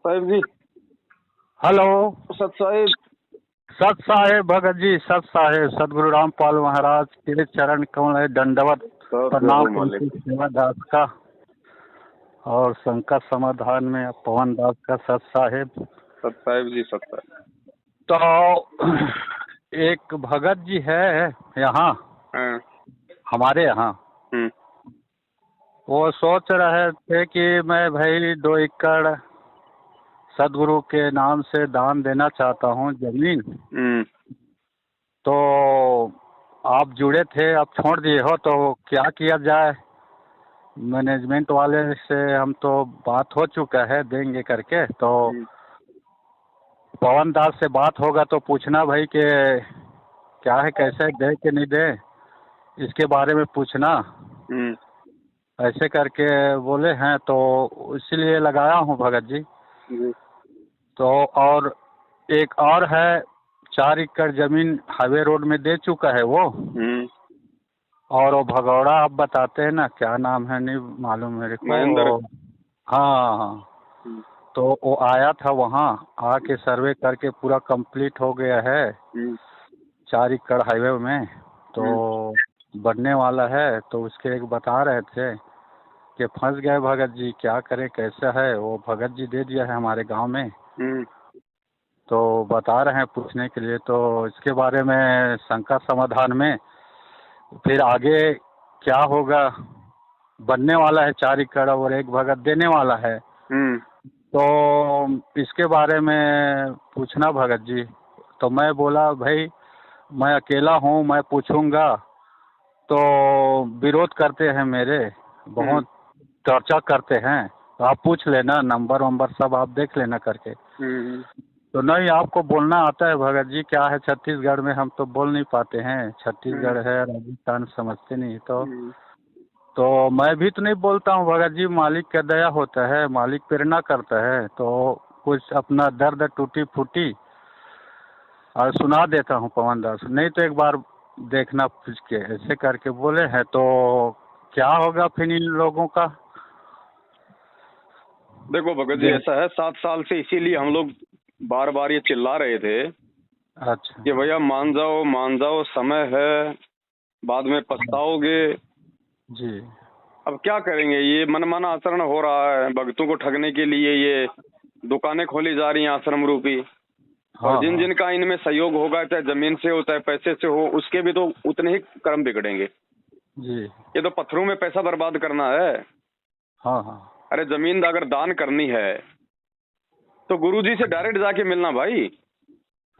साहिब जी। Hello. सत साहिब। सत साहेब भगत जी, सत साहेब सदगुरु रामपाल महाराज के चरण कमल है, दंडवत प्रणाम उनकी सेवा दास का और संकट समाधान में पवन दास का। सत साहेब। सत साहिब जी, सत साहिब। तो एक भगत जी है यहाँ हमारे यहाँ, वो सोच रहे थे कि मैं भाई 2 एकड़ सदगुरु के नाम से दान देना चाहता हूँ जमीन। तो आप जुड़े थे, आप छोड़ दिए हो, तो क्या किया जाए? मैनेजमेंट वाले से हम तो बात हो चुका है देंगे करके, तो पवन दास से बात होगा तो पूछना भाई कि क्या है, कैसे दे कि नहीं दे, इसके बारे में पूछना। ऐसे करके बोले हैं, तो इसीलिए लगाया हूँ भगत जी। तो और एक और है 4 एकड़ जमीन हाईवे रोड में दे चुका है वो। और वो भगौड़ा आप बताते हैं ना, क्या नाम है नहीं मालूम मेरे को। महेंद्र। हाँ हाँ। तो वो आया था वहाँ, आके सर्वे करके पूरा कंप्लीट हो गया है 4 एकड़ हाईवे में, तो बनने वाला है। तो उसके एक बता रहे थे कि फंस गए भगत जी, क्या करें कैसा है। वो भगत जी दे दिया है हमारे गांव में, तो बता रहे हैं पूछने के लिए। तो इसके बारे में संकट समाधान में फिर आगे क्या होगा, बनने वाला है 4 एकड़ और एक भगत देने वाला है। तो इसके बारे में पूछना भगत जी। तो मैं बोला भाई मैं अकेला हूँ, मैं पूछूंगा तो विरोध करते हैं मेरे, बहुत चर्चा करते हैं। तो आप पूछ लेना, नंबर वंबर सब आप देख लेना करके। तो नहीं, आपको बोलना आता है भगत जी, क्या है छत्तीसगढ़ में हम तो बोल नहीं पाते हैं, छत्तीसगढ़ है राजस्थान समझते नहीं। तो मैं भी तो नहीं बोलता हूँ भगत जी, मालिक का दया होता है, मालिक प्रेरणा करता है। तो कुछ अपना दर्द टूटी फूटी और सुना देता हूँ पवन दास, नहीं तो एक बार देखना पूछ के, ऐसे करके बोले हैं। तो क्या होगा फिर इन लोगों का? देखो भगत जी, ऐसा है 7 साल से इसीलिए हम लोग बार बार ये चिल्ला रहे थे। अच्छा। कि भैया मान जाओ, समय है, बाद में पछताओगे जी। अब क्या करेंगे? ये मनमाना आचरण हो रहा है, भक्तों को ठगने के लिए ये दुकानें खोली जा रही हैं आश्रम रूपी। और जिन जिन का इनमें सहयोग होगा, चाहे जमीन से हो चाहे पैसे से हो, उसके भी तो उतने ही कर्म बिगड़ेंगे जी। ये तो पत्थरों में पैसा बर्बाद करना है। हाँ हाँ। अरे जमीन अगर दान करनी है तो गुरु जी से डायरेक्ट जाके मिलना भाई।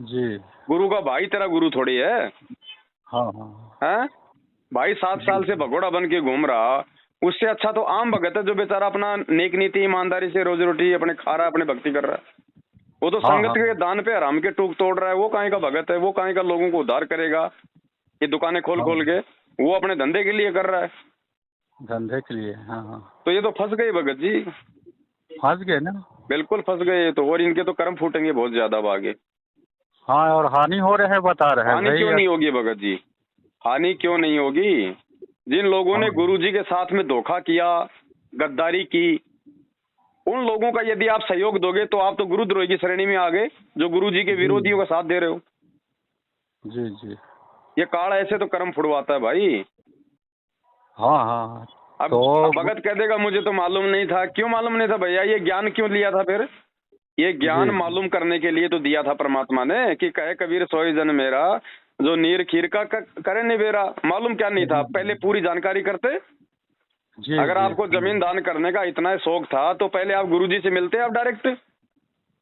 जी। गुरु का भाई तेरा गुरु थोड़ी है। हाँ हाँ। हैं भाई 7 साल से भगोड़ा बन के घूम रहा, उससे अच्छा तो आम भगत है जो बेचारा अपना नेक नीति ईमानदारी से रोजी रोटी अपने खा रहा है, अपने भक्ति कर रहा है। वो तो संगत के दान पे हराम के टूक तोड़ रहा है। वो काहे का भगत है? वो काहे का लोगों को उद्धार करेगा? ये दुकानें खोल खोल के वो अपने धंधे के लिए कर रहा है, धंधे के लिए। हाँ हाँ। तो ये तो फंस गए भगत जी, फंस गए ना। बिल्कुल फंस गए। तो और इनके तो कर्म फूटेंगे बहुत ज्यादा अब आगे। हाँ, और हानि हो रहे हैं बता रहे हैं। हानि क्यों नहीं होगी भगत जी? हानि क्यों नहीं होगी? जिन लोगों ने गुरुजी के साथ में धोखा किया, गद्दारी की, उन लोगों का यदि आप सहयोग दोगे तो आप तो गुरुद्रोही की श्रेणी में आ गए, जो गुरुजी के विरोधियों का साथ दे रहे हो। जी जी। ये काल ऐसे तो कर्म फुड़वाता है भाई। हाँ हाँ। अब तो भगत कह देगा मुझे तो मालूम नहीं था। क्यों मालूम नहीं था भैया? ये ज्ञान क्यों लिया था फिर? ये ज्ञान मालूम करने के लिए तो दिया था परमात्मा ने, कि कहे कबीर सोई जन मेरा, जो नीर खीर का करे निबेरा। मालूम क्या नहीं था? पहले पूरी जानकारी करते। अगर आपको जमीन दान करने का इतना शौक था तो पहले आप गुरुजी से मिलते आप डायरेक्ट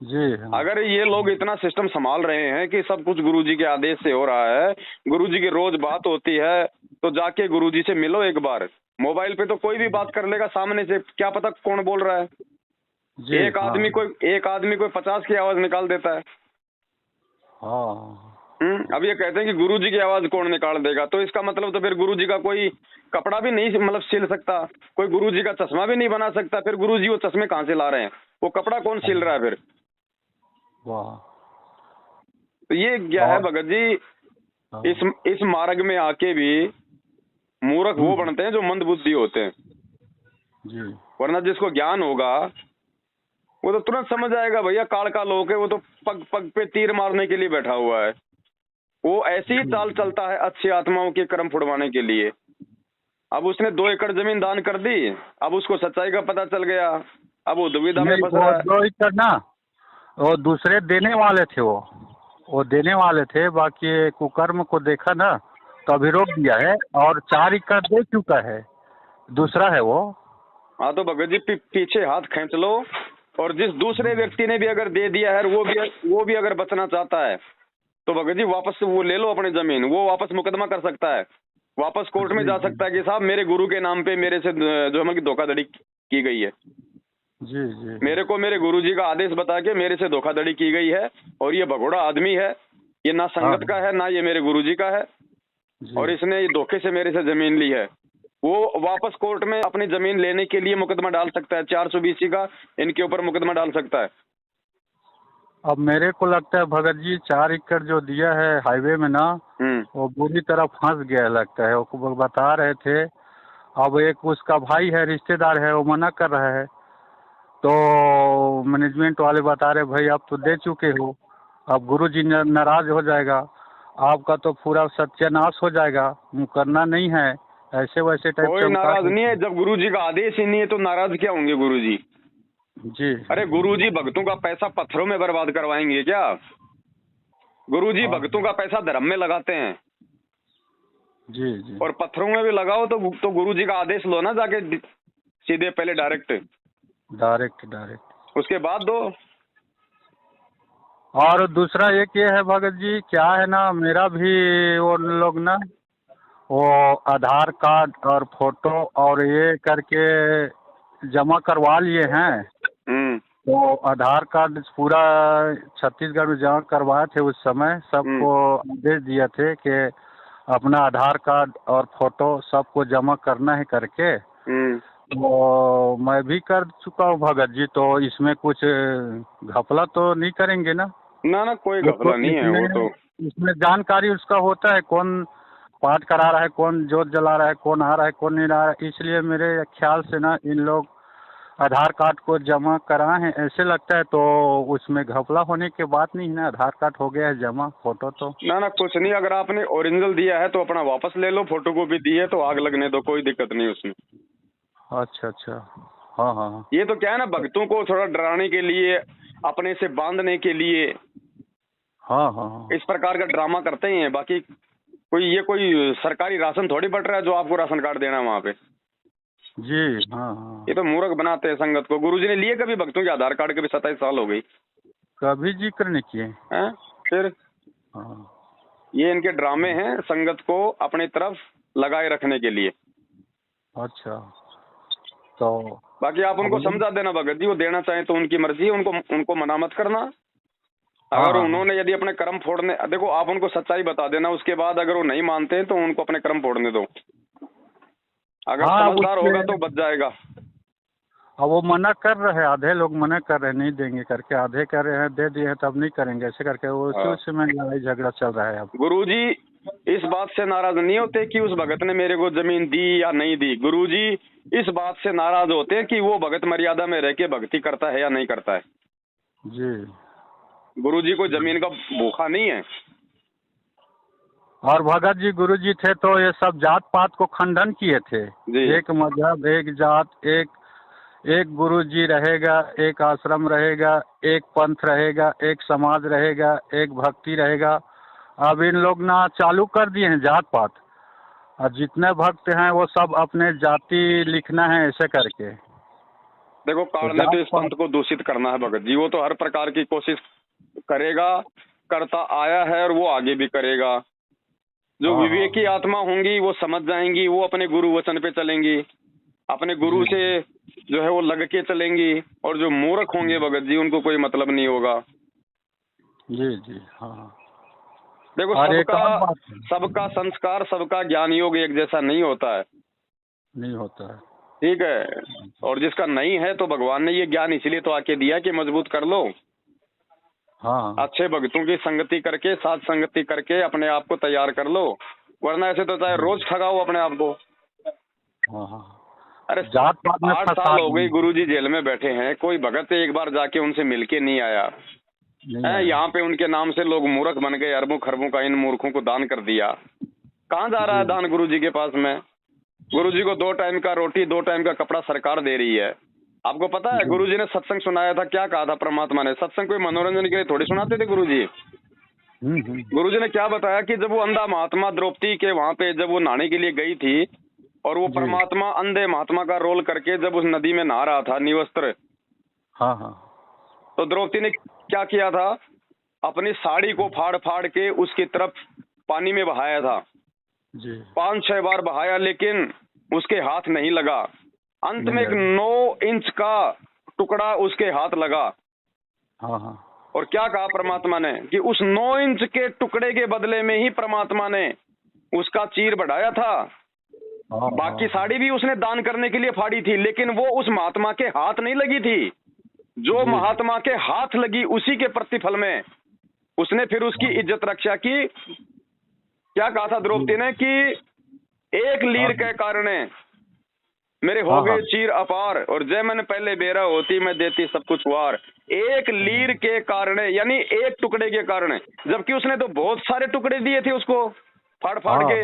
जी। अगर ये लोग इतना सिस्टम संभाल रहे हैं कि सब कुछ गुरुजी के आदेश से हो रहा है, गुरुजी की रोज बात होती है, तो जाके गुरुजी से मिलो एक बार। मोबाइल पे तो कोई भी बात कर लेगा सामने से, क्या पता कौन बोल रहा है। एक आदमी कोई 50 की आवाज निकाल देता है। अब ये कहते हैं कि गुरुजी की आवाज कौन निकाल देगा, तो इसका मतलब तो फिर गुरुजी का कोई कपड़ा भी नहीं मतलब सिल सकता, कोई गुरुजी का चश्मा भी नहीं बना सकता। फिर गुरुजी वो चश्मे कहाँ से ला रहे हैं? वो कपड़ा कौन सिल रहा है फिर? तो ये क्या है भगत जी? इस मार्ग में आके भी मूर्ख वो बनते हैं जो मंद बुद्धि होते हैं जी। वरना जिसको ज्ञान होगा वो तो तुरंत समझ आएगा भैया, काल का लोग है, वो तो पग पग पे तीर मारने के लिए बैठा हुआ है। वो ऐसी ही चाल चलता है अच्छी आत्माओं के कर्म फुड़वाने के लिए। अब उसने 2 एकड़ जमीन दान कर दी, अब उसको सच्चाई का पता चल गया, अब वो दुविधा में नहीं, फंस वो रहा है। 2 एकड़ ना, वो दूसरे देने वाले थे, वो देने वाले थे, बाकी कुकर्म को देखा ना तो अभी रोक दिया है, और 4 एकड़ दे चुका है, दूसरा है वो। हाँ तो भगत जी पीछे हाथ खींच लो, और जिस दूसरे व्यक्ति ने भी अगर दे दिया है, वो भी अगर बचना चाहता है तो भगत जी वापस वो ले लो अपनी जमीन, वो वापस मुकदमा कर सकता है, वापस कोर्ट में जा सकता है कि साहब मेरे गुरु के नाम पे मेरे से जो है कि धोखाधड़ी की गई है, जी जी। मेरे को मेरे गुरुजी का आदेश बता के मेरे से धोखाधड़ी की गई है, और ये भगोड़ा आदमी है, ये ना संगत का है ना ये मेरे गुरुजी का है, और इसने ये धोखे से मेरे से जमीन ली है। वो वापस कोर्ट में अपनी जमीन लेने के लिए मुकदमा डाल सकता है, 420 का इनके ऊपर मुकदमा डाल सकता है। अब मेरे को लगता है भगत जी 4 एकड़ जो दिया है हाईवे में ना, वो बुरी तरह फंस गया लगता है। वो बता रहे थे, अब एक उसका भाई है, रिश्तेदार है, वो मना कर रहा है, तो मैनेजमेंट वाले बता रहे भाई आप तो दे चुके हो, अब गुरुजी नाराज हो जाएगा, आपका तो पूरा सत्यानाश हो जाएगा, करना नहीं है, ऐसे वैसे टाइप कोई नाराज नहीं है, जब गुरुजी का आदेश ही नहीं है तो नाराज क्या होंगे गुरुजी? जी। अरे गुरुजी भक्तों का पैसा पत्थरों में बर्बाद करवाएंगे क्या? गुरुजी भक्तों का पैसा धर्म में लगाते हैं। जी जी। और पत्थरों में भी लगाओ तो गुरुजी का आदेश लो ना जाके सीधे, पहले डायरेक्ट उसके बाद दो। और दूसरा एक ये है भगत जी, क्या है ना, मेरा भी वो लोग ना वो आधार कार्ड और फोटो और ये करके जमा करवा लिए हैं। तो आधार कार्ड पूरा छत्तीसगढ़ में जमा करवाए थे उस समय, सबको आदेश दिए थे कि अपना आधार कार्ड और फोटो सबको जमा करना है करके। तो मैं भी कर चुका हूँ भगत जी, तो इसमें कुछ घपला तो नहीं करेंगे ना? ना कोई घपला नहीं है। वो तो इसमें जानकारी उसका होता है, कौन पाठ करा रहा है, कौन जोत जला रहा है, कौन आ रहा है, कौन नहीं आ रहा है। इसलिए मेरे ख्याल से ना इन लोग आधार कार्ड को जमा कराए हैं ऐसे लगता है, तो उसमें घपला होने की बात नहीं है ना, आधार कार्ड हो गया है जमा, फोटो तो ना कुछ नहीं। अगर आपने ओरिजिनल दिया है तो अपना वापस ले लो, फोटो कॉपी दी है तो आग लगने दो, कोई दिक्कत नहीं उसमें। अच्छा। हाँ। ये तो क्या है ना, भक्तों को थोड़ा डराने के लिए, अपने से बांधने के लिए हाँ इस प्रकार का ड्रामा करते ही हैं। बाकी कोई सरकारी राशन थोड़ी बट रहा है जो आपको राशन कार्ड देना है वहाँ पे। जी हाँ। ये तो मूर्ख बनाते हैं संगत को। गुरुजी ने लिए कभी भक्तों के आधार कार्ड के? भी 27 साल हो गई, कभी जिक्र नहीं किए हैं? फिर ये इनके ड्रामे हैं संगत को अपनी तरफ लगाए रखने के लिए। अच्छा, तो बाकी आप उनको समझा देना भगत जी, वो देना चाहें तो उनकी मर्जी है, उनको मना मत करना। अगर उन्होंने यदि अपने कर्म फोड़ने, देखो आप उनको सच्चाई बता देना, उसके बाद अगर वो नहीं मानते तो उनको अपने कर्म फोड़ने दो। अगर समझदार होगा तो बच जाएगा। अब वो मना कर रहे हैं, आधे लोग मना कर रहे हैं नहीं देंगे करके, आधे कर रहे हैं दे दिए हैं तब नहीं करेंगे, ऐसे करके वो उसी में लड़ाई झगड़ा चल रहा है। अब गुरुजी इस बात से नाराज नहीं होते कि उस भगत ने मेरे को जमीन दी या नहीं दी। गुरुजी इस बात से नाराज होते हैं कि वो भगत मर्यादा में रह के भक्ति करता है या नहीं करता है। जी, गुरुजी को जमीन का भूखा नहीं है। और भगत जी गुरुजी थे तो ये सब जात पात को खंडन किए थे। एक मजहब, एक जात, एक गुरुजी रहेगा, एक आश्रम रहेगा, एक पंथ रहेगा, एक समाज रहेगा, एक भक्ति रहेगा। अब इन लोग ना चालू कर दिए हैं जात पात, और जितने भक्त हैं वो सब अपने जाति लिखना है ऐसे करके। देखो काल ने तो इस पंथ को दूषित करना है भगत जी, वो तो हर प्रकार की कोशिश करेगा, करता आया है और वो आगे भी करेगा। जो विवेकी आत्मा होंगी वो समझ जाएंगी, वो अपने गुरु वचन पे चलेंगी, अपने गुरु से जो है वो लग के चलेंगी। और जो मूर्ख होंगे भगत जी उनको कोई मतलब नहीं होगा। जी हाँ। देखो सबका संस्कार, सबका ज्ञान योग एक जैसा नहीं होता है। ठीक है। और जिसका नहीं है तो भगवान ने ये ज्ञान इसलिए तो आके दिया कि मजबूत कर लो। हाँ। अच्छे भक्तों की संगति करके, साथ संगति करके अपने आप को तैयार कर लो, वरना ऐसे तो चाहे रोज ठगाओ अपने आप को। हाँ। अरे जात पात में 8 साल हो गई गुरुजी जेल में बैठे हैं, कोई भगत एक बार जाके उनसे मिलके नहीं आया है। यहाँ पे उनके नाम से लोग मूर्ख बन गए, अरबों खरबों का इन मूर्खों को दान कर दिया। कहाँ जा रहा है दान गुरुजी के पास में? गुरुजी को 2 टाइम का रोटी 2 टाइम का कपड़ा सरकार दे रही है। आपको पता है गुरुजी ने सत्संग सुनाया था, क्या कहा था परमात्मा ने? सत्संग कोई मनोरंजन के लिए थोड़ी सुनाते थे गुरुजी। गुरुजी ने क्या बताया कि जब वो अंधा महात्मा द्रौपदी के वहां पे जब वो नहाने के लिए गई थी और वो परमात्मा अंधे महात्मा का रोल करके जब उस नदी में नहा रहा था निवस्त्र, तो द्रौपदी ने क्या किया था? अपनी साड़ी को फाड़ फाड़ के उसकी तरफ पानी में बहाया था। 5-6 बार बहाया, लेकिन उसके हाथ नहीं लगा। अंत में एक 9 इंच का टुकड़ा उसके हाथ लगा। और क्या कहा परमात्मा ने कि उस 9 इंच के टुकड़े के बदले में ही परमात्मा ने उसका चीर बढ़ाया था। बाकी साड़ी भी उसने दान करने के लिए फाड़ी थी, लेकिन वो उस महात्मा के हाथ नहीं लगी थी। जो महात्मा के हाथ लगी उसी के प्रतिफल में उसने फिर उसकी इज्जत रक्षा की। क्या कहा था द्रौपदी ने कि एक लीर के कारण मेरे हो गए चीर अपार, और जय मन पहले बेरा होती मैं देती सब कुछ वार। एक लीर के कारण, यानी एक टुकड़े के कारण, जबकि उसने तो बहुत सारे टुकड़े दिए थे उसको फाड़ फाड़ के,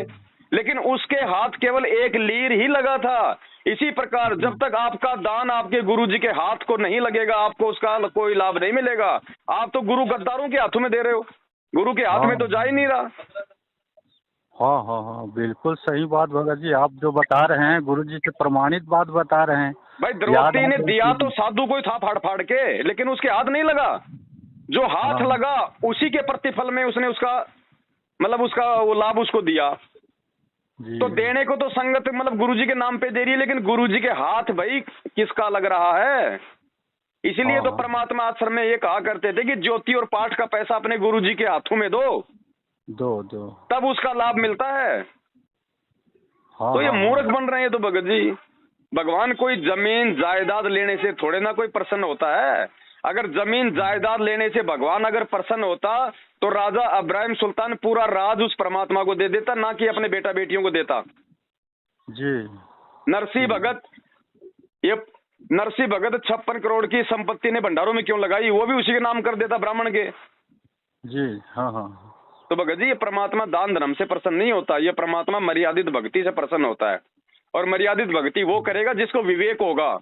लेकिन उसके हाथ केवल एक लीर ही लगा था। इसी प्रकार जब तक आपका दान आपके गुरुजी के हाथ को नहीं लगेगा, आपको उसका कोई लाभ नहीं मिलेगा। आप तो गुरु गद्दारों के हाथों में दे रहे हो, गुरु के हाथ में तो जा ही नहीं रहा। हाँ, बिल्कुल सही बात भगत जी, आप जो बता रहे हैं गुरुजी से प्रमाणित बात बता रहे हैं। भाई द्रौपदी ने दिया तो साधु को ही था फाड़ फाड़ के, लेकिन उसके हाथ नहीं लगा। जो हाथ लगा उसी के प्रतिफल में उसने उसका मतलब उसका वो लाभ उसको दिया। तो देने को तो संगत मतलब गुरुजी के नाम पे दे रही है, लेकिन गुरुजी के हाथ भाई किसका लग रहा है? इसीलिए तो परमात्मा आश्रम में ये कहा करते थे कि ज्योति और पाठ का पैसा अपने गुरुजी के हाथों में दो तब उसका लाभ मिलता है। तो ये मूर्ख बन रहे हैं तो भगत जी। भगवान कोई जमीन जायदाद लेने से थोड़े ना कोई प्रसन्न होता है। अगर जमीन जायदाद लेने से भगवान अगर प्रसन्न होता तो राजा इब्राहिम सुल्तान पूरा राज उस परमात्मा को दे देता, ना कि अपने बेटा बेटियों को देता जी। नरसिंह भगत, ये नरसिंह भगत 56 करोड़ की संपत्ति ने भंडारों में क्यों लगाई? वो भी उसी के नाम कर देता ब्राह्मण के जी। तो भगत जी ये परमात्मा दान धर्म से प्रसन्न नहीं होता, ये परमात्मा मर्यादित भक्ति से प्रसन्न होता है। और मर्यादित भक्ति वो करेगा जिसको विवेक होगा,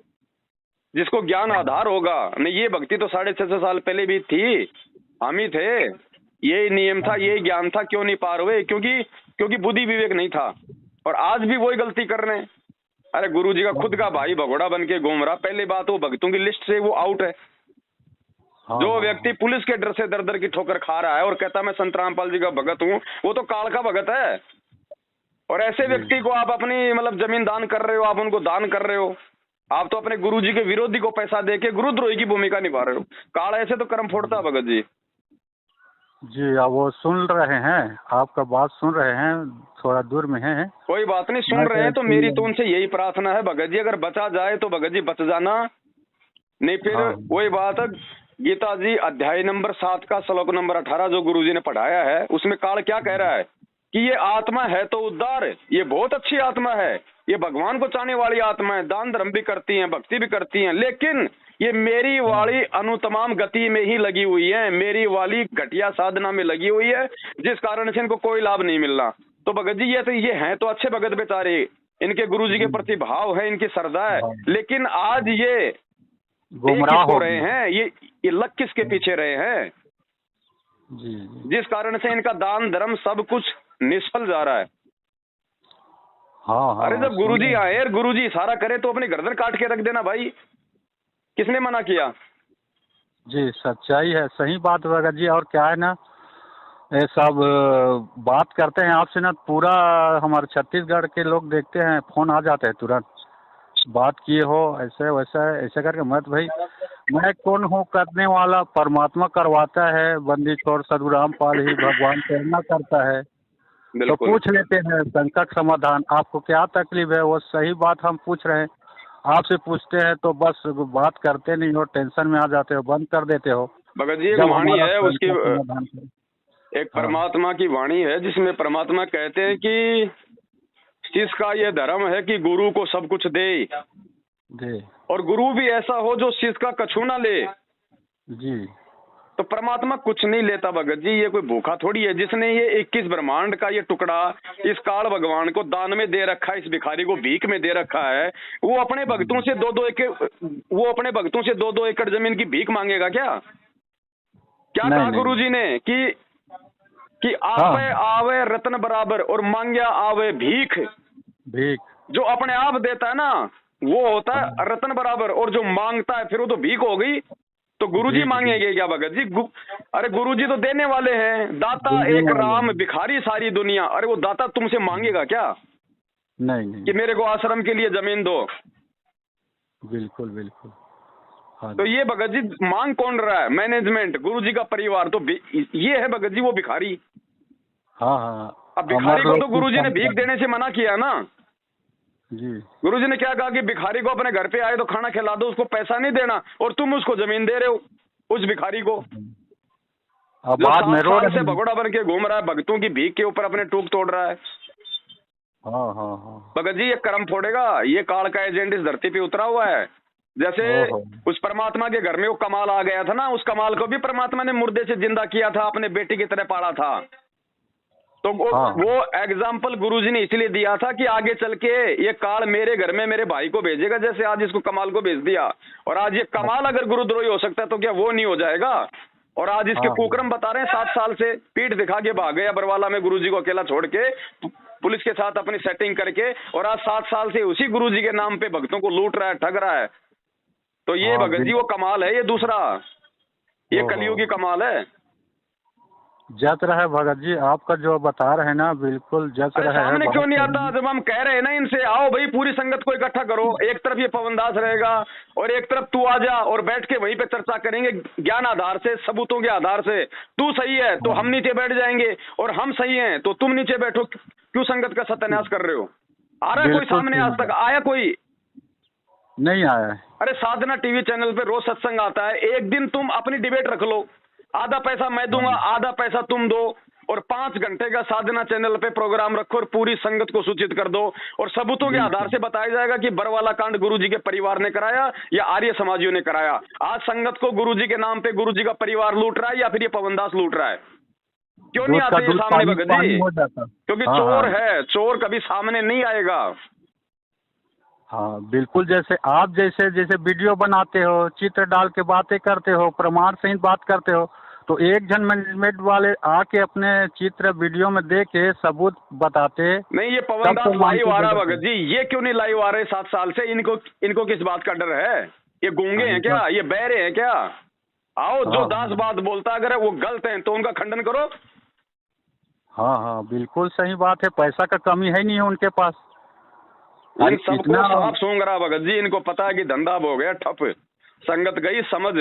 जिसको ज्ञान आधार होगा। नहीं ये भक्ति तो 650 साल पहले भी थी, हम ही थे, यही नियम था, यही ज्ञान था, क्यों नहीं पार हुए? क्योंकि बुद्धि विवेक नहीं था। और आज भी वही गलती कर रहे हैं। अरे गुरुजी का खुद का भाई भगोड़ा बन के घूम रहा। पहली बात वो भक्तों की लिस्ट से वो आउट है। जो व्यक्ति पुलिस के डर से दर दर की ठोकर खा रहा है और कहता मैं संत रामपाल जी का भगत हूँ, वो तो काल का भगत है। और ऐसे व्यक्ति को आप अपनी मतलब जमीन दान कर रहे हो, आप उनको दान कर रहे हो, आप तो अपने गुरुजी के विरोधी को पैसा देके गुरुद्रोही की भूमिका निभा रहे हो। काल ऐसे तो कर्म फोड़ता भगत जी। जी आप वो सुन रहे हैं, आपका बात सुन रहे हैं, थोड़ा दूर में है। कोई बात नहीं, सुन रहे हैं तो मेरी तो उनसे यही प्रार्थना है भगत जी, अगर बचा जाए तो भगत जी बच जाना, नहीं फिर वही बात। गीता जी अध्याय नंबर 7 का श्लोक नंबर 18 जो गुरुजी ने पढ़ाया है, उसमें काल क्या कह रहा है कि ये आत्मा है तो उद्धार, ये बहुत अच्छी आत्मा है, ये भगवान को चाहने वाली आत्मा है, दान धर्म भी करती है, भक्ति भी करती है, लेकिन ये मेरी वाली अनुतमाम गति में ही लगी हुई है, मेरी वाली घटिया साधना में लगी हुई है, जिस कारण से इनको कोई लाभ नहीं मिल रहा। तो भगत जी ये हैं तो अच्छे भगत बेचारे, इनके गुरुजी के प्रति भाव है, इनकी श्रद्धा है, लेकिन आज ये गुमराह हो रहे हैं, ये लग किसके पीछे रहे हैं जी, जिस कारण से इनका दान धर्म सब कुछ निष्फल जा रहा है। अरे जब गुरुजी आए और गुरुजी इशारा करे तो अपनी गर्दन काट के रख देना भाई, किसने मना किया? जी सच्चाई है, सही बात भगत जी। और क्या है ना, ये सब बात करते हैं आपसे ना, पूरा हमारे छत्तीसगढ़ के लोग देखते हैं, फोन आ जाते हैं तुरंत, बात किए हो ऐसे वैसा ऐसे करके। मत भाई मैं कौन हूँ करने वाला, परमात्मा करवाता है, बंदी छोड़ सदगुरु रामपाल ही भगवान प्रेरणा करता है। तो पूछ लेते हैं संकट समाधान, आपको क्या तकलीफ है, वो सही बात हम पूछ रहे हैं, आपसे पूछते हैं तो बस बात करते नहीं हो, टेंशन में आ जाते हो, बंद कर देते हो। भगत जी एक वाणी है उसकी, एक परमात्मा की वाणी है जिसमें परमात्मा कहते हैं कि इसका ये धर्म है कि गुरु को सब कुछ दे, और गुरु भी ऐसा हो जो शिष्य का कछु ना ले जी। तो परमात्मा कुछ नहीं लेता भगत जी। ये कोई भूखा थोड़ी है जिसने ये 21 ब्रह्मांड का ये टुकड़ा इस काल भगवान को दान में दे रखा है, इस भिखारी को भीख में दे रखा है। वो अपने भक्तों से 2-2 एकड़, वो अपने भक्तों से 2-2 एकड़ जमीन की भीख मांगेगा क्या? क्या कहा गुरुजी ने कि आपे आवे रत्न बराबर और मांग्या आवे भीख। जो अपने आप देता है ना वो होता है रत्न बराबर, और जो मांगता है फिर वो तो भीख हो गई। तो गुरुजी मांगेंगे क्या भगत जी? अरे गुरुजी तो देने वाले हैं, दाता एक राम भिखारी सारी दुनिया। अरे वो दाता तुमसे मांगेगा क्या? नहीं कि मेरे को आश्रम के लिए जमीन दो। बिल्कुल बिल्कुल। हाँ। तो ये भगत जी मांग कौन रहा है? मैनेजमेंट, गुरुजी का परिवार। तो ये है भगत जी वो भिखारी। हाँ। अब भिखारी को तो गुरुजी ने भीख देने से मना किया ना जी। गुरुजी ने क्या कहा कि भिखारी को अपने घर पे आए तो खाना खिला दो, उसको पैसा नहीं देना, और तुम उसको जमीन दे रहे हो उस भिखारी को। अब बाद में रोड से भगोड़ा बन के घूम रहा है, भक्तों की भीख के ऊपर अपने टूक तोड़ रहा है। हाँ। भगत जी ये कर्म फोड़ेगा, ये काल का एजेंट इस धरती पे उतरा हुआ है। जैसे उस परमात्मा के घर में वो कमाल आ गया था ना, उस कमाल को भी परमात्मा ने मुर्दे से जिंदा किया था, अपने बेटी की तरह पाला था। तो वो एग्जाम्पल गुरुजी ने इसलिए दिया था कि आगे चल के ये काल मेरे घर में मेरे भाई को भेजेगा, जैसे आज इसको कमाल को भेज दिया। और आज ये कमाल अगर गुरुद्रोही हो सकता है तो क्या वो नहीं हो जाएगा? और आज इसके कुकर्म बता रहे हैं, 7 साल से पीठ दिखा के भाग गया बरवाला में गुरुजी को अकेला छोड़ के, पुलिस के साथ अपनी सेटिंग करके, और आज 7 साल से उसी गुरुजी के नाम पे भक्तों को लूट रहा है, ठग रहा है। तो ये भगत जी वो कमाल है, ये दूसरा, ये कलियुगी कमाल है। जच रहा है भगत जी, आपका जो बता रहे हैं ना बिल्कुल जच रहा है। सामने क्यों नहीं आता? जब हम कह रहे हैं ना इनसे, आओ भाई पूरी संगत को इकट्ठा करो, एक तरफ ये पवनदास रहेगा और एक तरफ तू आ जा, और बैठ के वहीं पे चर्चा करेंगे ज्ञान आधार से, सबूतों के आधार से। तू सही है तो हम नीचे बैठ जाएंगे, और हम सही हैं तो तुम नीचे बैठो। क्यों संगत का सत्यानाश कर रहे हो? आ रहा है कोई सामने? आज तक आया कोई? नहीं आया। अरे साधना टीवी चैनल पे रोज सत्संग आता है, एक दिन तुम अपनी डिबेट रख लो, आधा पैसा मैं दूंगा, आधा पैसा तुम दो, और 5 घंटे का साधना चैनल पे प्रोग्राम रखो और पूरी संगत को सूचित कर दो, और सबूतों के आधार से बताया जाएगा कि बरवाला कांड गुरुजी के परिवार ने कराया या आर्य समाजियों ने कराया। आज संगत को गुरुजी के नाम पे गुरुजी का परिवार लूट रहा है या फिर ये पवनदास लूट रहा है? क्यों नहीं आते ये सामने भगत जी? क्योंकि चोर है, चोर कभी सामने नहीं आएगा। हाँ बिल्कुल। जैसे आप जैसे वीडियो बनाते हो, चित्र डाल के बातें करते हो, प्रमाण सहित बात करते हो, तो एक जन मैनेजमेंट वाले आके अपने चित्र वीडियो में दे के सबूत बताते नहीं। ये पवनदास लाइव आ रहा भगत जी, ये क्यों नहीं लाइव आ रहे 7 साल से? इनको किस बात का डर है? ये गूंगे हैं क्या? ये बहरे हैं क्या? आओ, जो दास बात बोलता अगर वो गलत है तो उनका खंडन करो। हाँ बिल्कुल सही बात है। पैसा का कमी है नहीं है उनके पास। इन सबको साफ सूंघ रहा भगत जी, इनको पता है कि धंधा हो गया ठप, संगत गई समझ।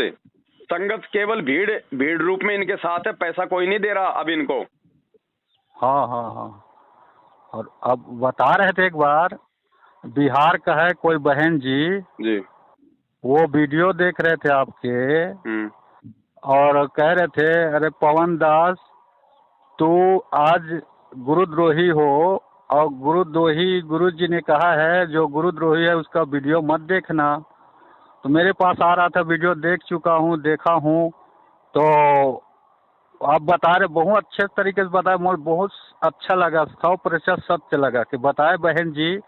संगत केवल भीड़ रूप में इनके साथ है, पैसा कोई नहीं दे रहा अब इनको। हाँ। और अब बता रहे थे एक बार, बिहार का है कोई बहन जी, वो वीडियो देख रहे थे आपके, और कह रहे थे अरे पवन दास तू आज गुरुद्रोही हो, और गुरुद्रोही गुरुजी ने कहा है जो गुरुद्रोही है उसका वीडियो मत देखना। तो मेरे पास आ रहा था, वीडियो देख चुका हूँ, देखा हूँ। तो आप बता रहे, बहुत अच्छे तरीके से बताए, मुझे बहुत अच्छा लगा, 100% सत्य लगा कि बताए बहन जी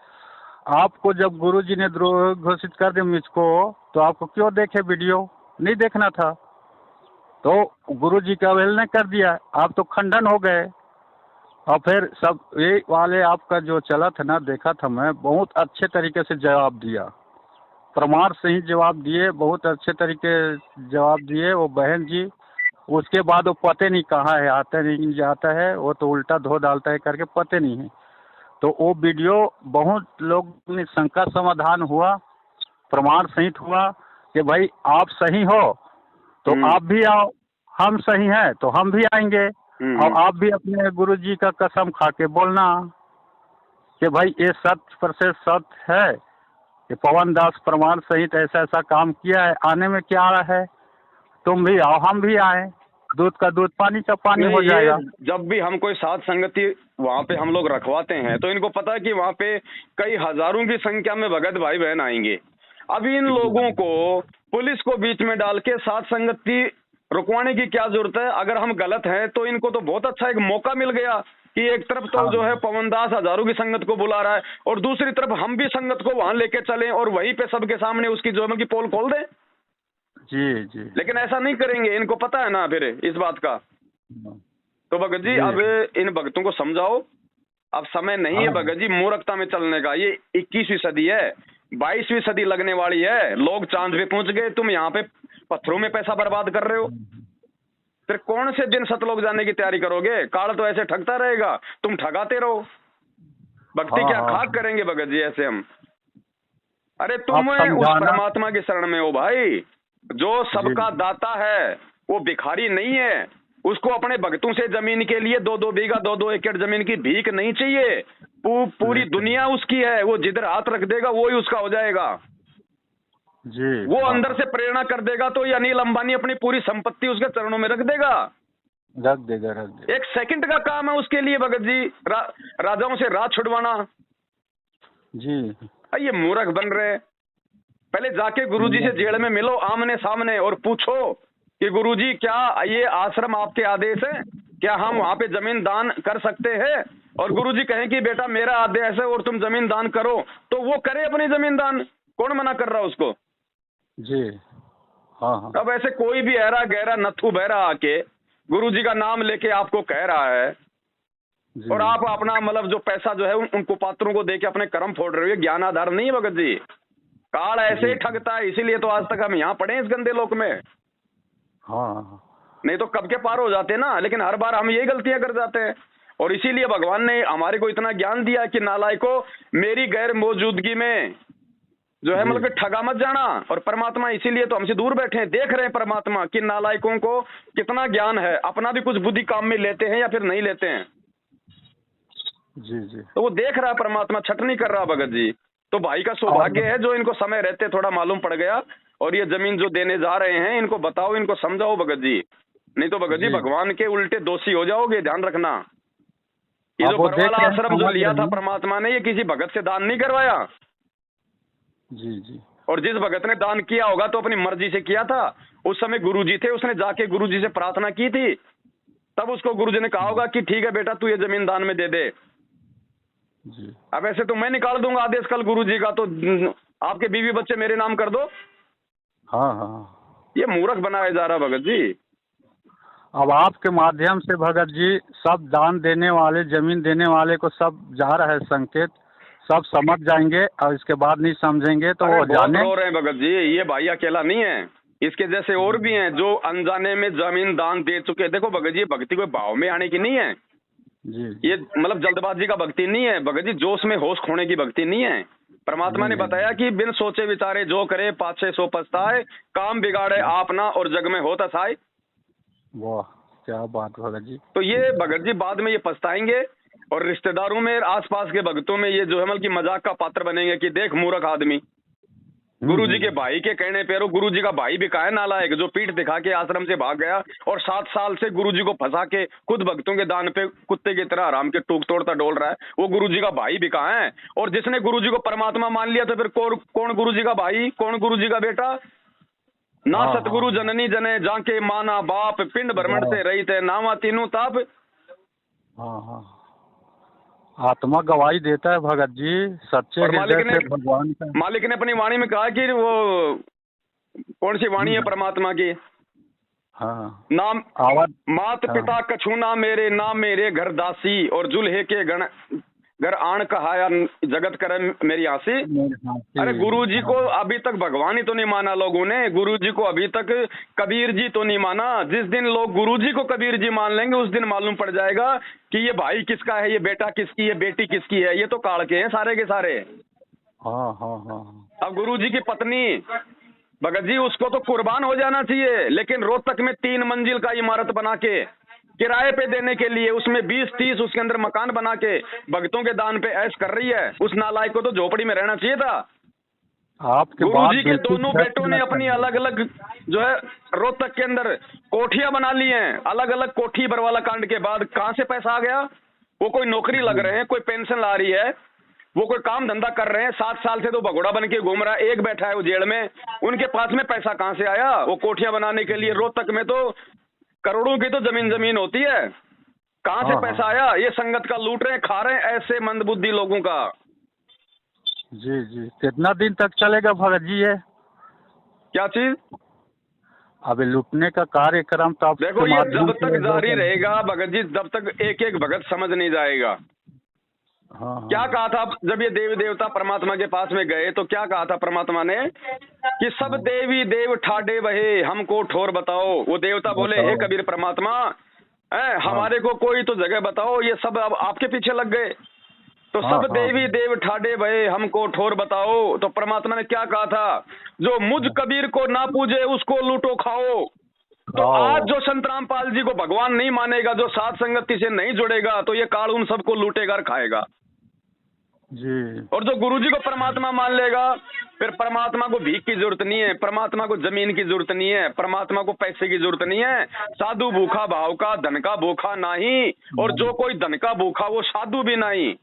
आपको जब गुरुजी ने द्रोह घोषित कर दिया मुझको, तो आपको क्यों देखे वीडियो? नहीं देखना था। तो गुरुजी का अवहेलना कर दिया, आप तो खंडन हो गए। और फिर सब ये वाले आपका जो चला था ना, देखा था मैं, बहुत अच्छे तरीके से जवाब दिया, प्रमाण से ही जवाब दिए, बहुत अच्छे तरीके जवाब दिए वो बहन जी। उसके बाद वो पते नहीं कहाँ है, आता नहीं जाता है, वो तो उल्टा धो डालता है करके पते नहीं है। तो वो वीडियो बहुत लोग ने शंका समाधान हुआ, प्रमाण सहित हुआ कि भाई आप सही हो तो आप भी आओ, हम सही हैं तो हम भी आएंगे, और आप भी अपने गुरुजी का कसम खा के बोलना कि भाई ये 100% सत्य है कि पवन दास प्रमाण सहित ऐसा ऐसा काम किया है, आने में क्या आ रहा है, तुम भी आओ हम भी आए। दूध का दूध, पानी का पानी हो नहीं, जाएगा। ये जब भी हम कोई साध संगति वहाँ पे हम लोग रखवाते हैं तो इनको पता है कि वहाँ पे कई हजारों की संख्या में भगत भाई बहन आएंगे। अब इन लोगों को पुलिस को बीच में डाल के साध संगति रुकवाने की क्या जरूरत है? अगर हम गलत हैं तो इनको तो बहुत अच्छा एक मौका मिल गया कि एक तरफ तो जो है पवनदास हजारों की संगत को बुला रहा है और दूसरी तरफ हम भी संगत को वहां लेके चलें और वहीं पे सबके सामने उसकी जो है कि पोल खोल दें। जी जी। लेकिन ऐसा नहीं करेंगे, इनको पता है ना फिर इस बात का। तो भगत जी अब इन भक्तों को समझाओ, अब समय नहीं है भगत जी मूर्खता में चलने का। ये 21वीं सदी है, 22वीं सदी लगने वाली है। लोग चांद पे पहुंच गए, तुम यहाँ पे पत्थरों में पैसा बर्बाद कर रहे हो। फिर कौन से दिन सतलोक जाने की तैयारी करोगे? काल तो ऐसे ठगता रहेगा, तुम ठगाते रहो। भक्ति क्या खाक करेंगे भगत जी ऐसे हम? अरे तुम उस परमात्मा की शरण में हो भाई, जो सबका दाता है, वो भिखारी नहीं है। उसको अपने भक्तों से जमीन के लिए 2-2 बीघा 2-2 एकड़ जमीन की भीख नहीं चाहिए। पूरी दुनिया उसकी है, वो जिधर हाथ रख देगा वो ही उसका हो जाएगा जी। वो अंदर से प्रेरणा कर देगा तो ये अनिल अंबानी अपनी पूरी संपत्ति उसके चरणों में रख देगा। रख देगा। एक सेकंड का काम है उसके लिए भगत जी राजाओं से राज छुड़वाना जी। ये मूर्ख बन रहे। पहले जाके गुरुजी से जेल में मिलो आमने सामने और पूछो कि गुरुजी क्या ये आश्रम आपके आदेश है? क्या हम वहां पे जमीन दान कर सकते हैं? और गुरुजी कहें कि बेटा मेरा आदेश है और तुम जमीन दान करो, तो वो करे अपनी जमीन दान। कौन मना कर रहा उसको जी? हाँ। अब ऐसे कोई भी ऐरा गहरा नथु बहरा आके गुरुजी का नाम लेके आपको कह रहा है और आप अपना मतलब जो पैसा जो है उन कुपात्रों को देके अपने कर्म फोड़ रहे हो, ये ज्ञान आधार नहीं है भगत जी। काल ऐसे ही ठगता है, इसीलिए तो आज तक हम यहाँ पड़े इस गंदे लोक में। हाँ, नहीं तो कब के पार हो जाते ना, लेकिन हर बार हम यही गलतियां कर जाते हैं। और इसीलिए भगवान ने हमारे को इतना ज्ञान दिया कि नालायको मेरी गैर मौजूदगी में जो है मतलब ठगा मत जाना। और परमात्मा इसीलिए तो हमसे दूर बैठे हैं, देख रहे हैं परमात्मा कि नालायकों को कितना ज्ञान है, अपना भी कुछ बुद्धि काम में लेते हैं या फिर नहीं लेते हैं जी। तो वो देख रहा है परमात्मा, छट नहीं कर रहा भगत जी। तो भाई का सौभाग्य है जो इनको समय रहते थोड़ा मालूम पड़ गया और ये जमीन जो देने जा रहे हैं इनको बताओ, इनको समझाओ भगत जी। नहीं तो भगत जी भगवान के उल्टे दोषी हो जाओगे, ध्यान रखना। ये जो बरवाला आश्रम जो लिया था परमात्मा ने, ये किसी भगत से दान नहीं करवाया जी। और जिस भगत ने दान किया होगा तो अपनी मर्जी से किया था। उस समय गुरुजी थे, उसने जाके गुरुजी से प्रार्थना की थी, तब उसको गुरुजी ने कहा होगा कि ठीक है बेटा तू ये जमीन दान में दे दे जी। अब ऐसे तो मैं निकाल दूंगा आदेश कल गुरुजी का, तो आपके बीवी बच्चे मेरे नाम कर दो। हाँ। ये मूर्ख बनाया जा रहा भगत जी। अब आपके माध्यम से भगत जी सब दान देने वाले, जमीन देने वाले को सब जा रहा है संकेत, सब समझ जाएंगे और इसके बाद नहीं समझेंगे तो वो जाने रो रहे हैं भगत जी। ये भाई अकेला नहीं है, इसके जैसे और भी हैं जो अनजाने में जमीन दान दे चुके। देखो भगत जी भक्ति कोई भाव में आने की नहीं है जी। ये मतलब जल्दबाजी का भक्ति नहीं है भगत जी, जोश में होश खोने की भक्ति नहीं है। परमात्मा ने बताया कि बिन सोचे विचारे जो करे पाछे सो पछताए, काम बिगाड़े आपना और जग में होता साय। वाह क्या बात भगत जी। तो ये भगत जी बाद में ये पछताएंगे और रिश्तेदारों में आसपास के भक्तों में ये जो है मतलब की मजाक का पात्र बनेंगे कि देख मूर्ख आदमी। गुरुजी के भाई के कहने पे, गुरुजी का भाई भी कहा है नालायक, जो पीठ दिखा के आश्रम से भाग गया और 7 साल से गुरुजी को फंसा के खुद भक्तों के दान पे कुत्ते की तरह आराम के टूक तोड़ता डोल रहा है, वो गुरुजी का भाई भी कहा है। और जिसने गुरुजी को परमात्मा मान लिया तो फिर कौन गुरुजी का भाई, कौन गुरुजी का बेटा? ना सतगुरु जननी जने जाके माना बाप, पिंड भ्रमण से रही थे नावा तीनों ताप। हाँ आत्मा गवाही देता है भगत जी, सच्चे हृदय से भगवान का। मालिक ने अपनी वाणी में कहा कि वो कौन सी वाणी है परमात्मा की? हाँ नाम मात पिता कछु ना मेरे घर दासी और जुल्हे के गण घर आण कहाया जगत करे मेरी आसी। अरे गुरुजी को अभी तक भगवान ही तो नहीं माना लोगों ने, गुरुजी को अभी तक कबीर जी तो नहीं माना। जिस दिन लोग गुरुजी को कबीर जी मान लेंगे उस दिन मालूम पड़ जाएगा कि ये भाई किसका है, ये बेटा किसकी है, बेटी किसकी है। ये तो काल के हैं सारे के सारे। हाँ। अब गुरुजी की पत्नी भगत जी उसको तो कुर्बान हो जाना चाहिए, लेकिन रोहतक में 3 मंजिल का इमारत बना के किराए पे देने के लिए उसमें 20-30 उसके अंदर मकान बना के भक्तों के दान पे ऐश कर रही है। उस नालायक को तो झोपड़ी में रहना चाहिए था। आपके बात गुरुजी के बिल्कुल दोनों सच बेटों ने लगता अपनी है। अलग अलग जो है रोहतक के अंदर कोठियां बना ली हैं। अलग अलग कोठी बरवाला कांड के बाद कहां से पैसा आ गया? वो कोई नौकरी लग रहे हैं, कोई पेंशन आ रही है, वो कोई काम धंधा कर रहे हैं। 7 साल से तो भगोड़ा बन के घूम रहा है, एक बैठा है वो जेल में। उनके पास में पैसा कहां से आया? वो कोठियां बनाने के लिए रोहतक में तो करोड़ों की तो जमीन होती है, कहां से हाँ पैसा हाँ आया? ये संगत का लूट रहे हैं, खा रहे हैं ऐसे मंदबुद्धि लोगों का। जी जी, कितना दिन तक चलेगा भगत जी ये? क्या चीज? अभी लूटने का कार्यक्रम तो आपके देखो ये माध्यम जब से तक जारी होगा। रहेगा भगत जी, जब तक एक एक भगत समझ नहीं जाएगा। हाँ क्या हाँ कहा था जब ये देवी देवता परमात्मा के पास में गए तो क्या कहा था परमात्मा ने कि सब देवी देव ठाडे बहे हमको ठोर बताओ। वो देवता बोले हे बताओ। कबीर परमात्मा, हमारे को कोई तो जगह बताओ। ये सब अब आपके पीछे लग गए। तो हाँ सब हाँ देवी देव ठाडे भये हमको ठोर बताओ। तो परमात्मा ने क्या कहा था? जो मुझ कबीर को ना पूजे उसको लूटो खाओ। तो आज जो संत रामपाल जी को भगवान नहीं मानेगा, जो सात संगति से नहीं जुड़ेगा, तो ये काल उन सबको लूटेगा और खाएगा। जी और जो गुरुजी को परमात्मा मान लेगा, फिर परमात्मा को भीख की जरूरत नहीं है, परमात्मा को जमीन की जरूरत नहीं है, परमात्मा को पैसे की जरूरत नहीं है। साधु भूखा भाव का, धन का भूखा नहीं। और जो कोई धन का भूखा वो साधु भी नहीं।